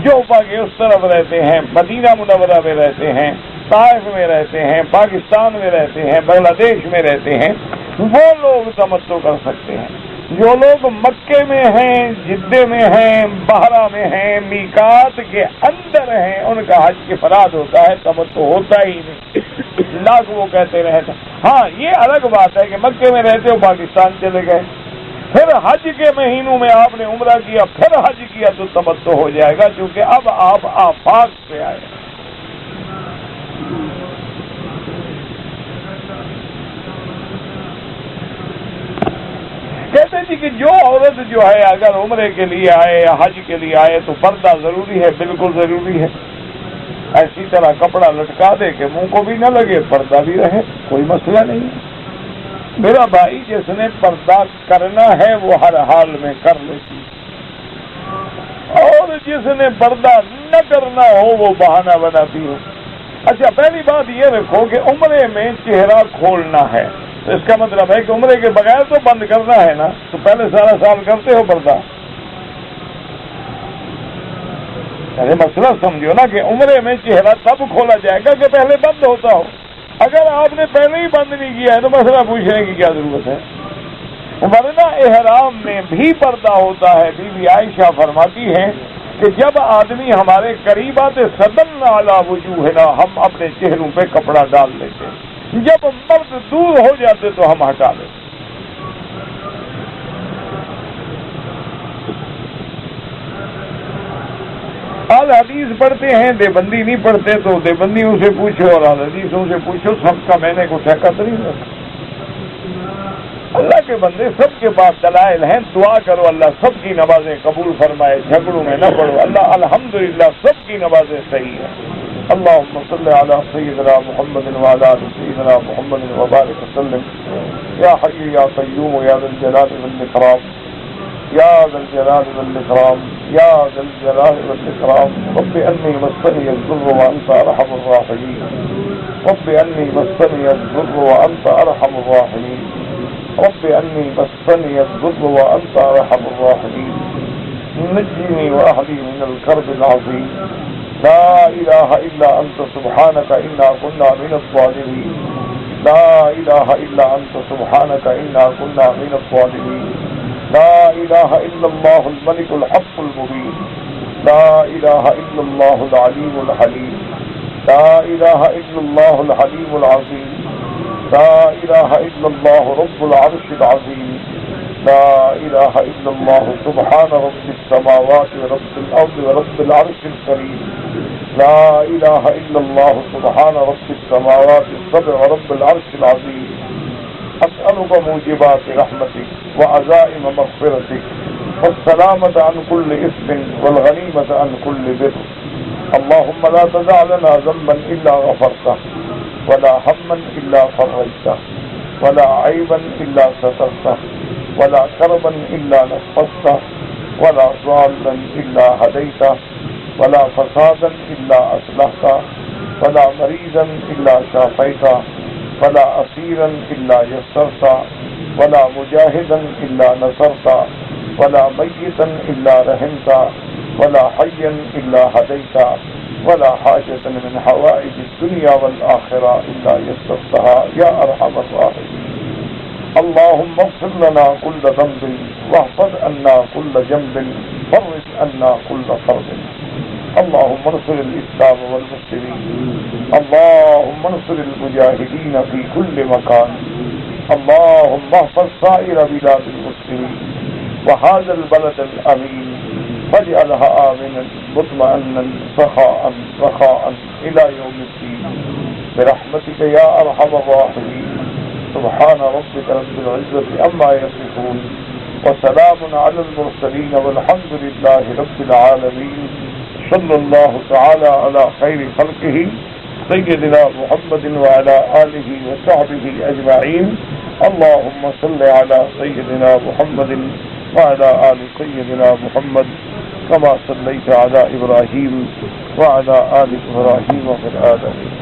جوفا کے اس طرف رہتے ہیں، مدینہ منورہ میں رہتے ہیں، طائف میں رہتے ہیں، پاکستان میں رہتے ہیں، بنگلہ دیش میں رہتے ہیں، وہ لوگ تمتع کر سکتے ہیں۔ جو لوگ مکے میں ہیں، جدے میں ہیں، بحرہ میں ہیں، میقات کے اندر ہیں، ان کا حج افراد ہوتا ہے، تمتع ہوتا ہی نہیں، لاکھ وہ کہتے رہتے۔ ہاں یہ الگ بات ہے کہ مکے میں رہتے ہو پاکستان چلے گئے، پھر حج کے مہینوں میں آپ نے عمرہ کیا، پھر حج کیا تو تمتع ہو جائے گا، کیونکہ اب آپ آفاق سے آئے۔ کہتے جی کہ جو عورت جو ہے اگر عمرے کے لیے آئے یا حج کے لیے آئے تو پردہ ضروری ہے، بالکل ضروری ہے۔ ایسی طرح کپڑا لٹکا دے کہ منہ کو بھی نہ لگے، پردہ بھی رہے، کوئی مسئلہ نہیں ہے۔ میرا بھائی جس نے پردہ کرنا ہے وہ ہر حال میں کر لیتی، اور جس نے پردہ نہ کرنا ہو وہ بہانہ بناتی ہو۔ اچھا پہلی بات یہ رکھو کہ عمرے میں چہرہ کھولنا ہے، تو اس کا مطلب ہے کہ عمرے کے بغیر تو بند کرنا ہے نا، تو پہلے سارا سال کرتے ہو پردہ؟ ارے مسئلہ سمجھو نا کہ عمرے میں چہرہ کب کھولا جائے گا کہ پہلے بند ہوتا ہو. اگر آپ نے پہلے ہی بند نہیں کیا ہے تو مسئلہ پوچھنے کی کیا ضرورت ہے. ورنہ احرام میں بھی پردہ ہوتا ہے. بی بی عائشہ فرماتی ہیں کہ جب آدمی ہمارے قریب آتے سدن علی وجوہنا ہم اپنے چہروں پہ کپڑا ڈال لیتے, جب مرد دور ہو جاتے تو ہم ہٹا لیتے. آل حدیث پڑھتے ہیں, دیوبندی نہیں پڑھتے تو دیوبندیوں سے پوچھو اور آل حدیثوں سے پوچھو, سب کا میں نے کو ٹھیکہ تو نہیں رکھا. اللہ کے بندے سب کے پاس دلائل ہیں, دعا کرو اللہ سب کی نمازیں قبول فرمائے, جھگڑوں میں نہ پڑو. اللہ الحمدللہ سب کی نمازیں صحیح ہیں. اللہم صلی علی سیدنا محمد وعلی آل سیدنا محمد وبارک وسلم. یا حی یا قیوم یا ذا الجلال والاکرام, یا ذا الجلال والاکرام, یا ذا الجلال والاکرام. رب انی مسنی الضر وانت ارحم الراحمین, رب انی مسنی الضر وانت ارحم الراحمین, رب انی مسنی الضر وانت ارحم الراحمین. نجنی واہلی من الکرب العظیم. لا الہ الا انت سبحانک انا کنا من الظالمین. لا الہ الا انت سبحانک انا کنا من الظالمین. لا الہ الا اللہ الملک الحق المبین. لا الہ الا اللہ العلیم الحلیم. لا الہ الا اللہ الحلیم العظیم. لا الہ الا اللہ رب العرش العظیم. لا الہ الا اللہ سبحان رب السماوات ورب الارض ورب العرش الکریم. لا الہ الا اللہ سبحان رب السماوات السبع ورب العرش العظیم. اسألك موجبات رحمتك وعزائم مغفرتك والسلامة عن كل إثم والغنيمة عن كل بر. اللهم لا تدع لنا ذنبا إلا غفرته ولا هما إلا فرجته ولا عيبا إلا سترته ولا كربا إلا نفسته ولا ضالا إلا هديته ولا فسادا إلا أصلحته ولا مريضا إلا شافيته ولا أسيرا إلا يسرته ولا مجاهدا إلا نصرته ولا ميتا إلا رحمته ولا حيا إلا هديته ولا حاجة من حوائج الدنيا والآخرة إلا يسرتها يا أرحم الراحمين. اللهم اغفر لنا كل ذنب واحفظ عنا كل جنب فرج عنا كل كرب. اللهم انصر الإسلام والمسلمين. اللهم انصر المجاهدين في كل مكان. اللهم احفظ سائر بلاد المسلمين وهذا البلد الأمين واجعلها آمنا مطمئنا سخاء رخاء إلى يوم الدين برحمتك يا أرحم الراحمين. سبحان ربك رب العزة عما يصفون وسلام على المرسلين والحمد لله رب العالمين. صلى الله تعالى على خير خلقه سيدنا محمد وعلى آله وصحبه أجمعين. اللهم صل على سيدنا محمد وعلى آل سيدنا محمد كما صليت على إبراهيم وعلى آل إبراهيم في العالمين.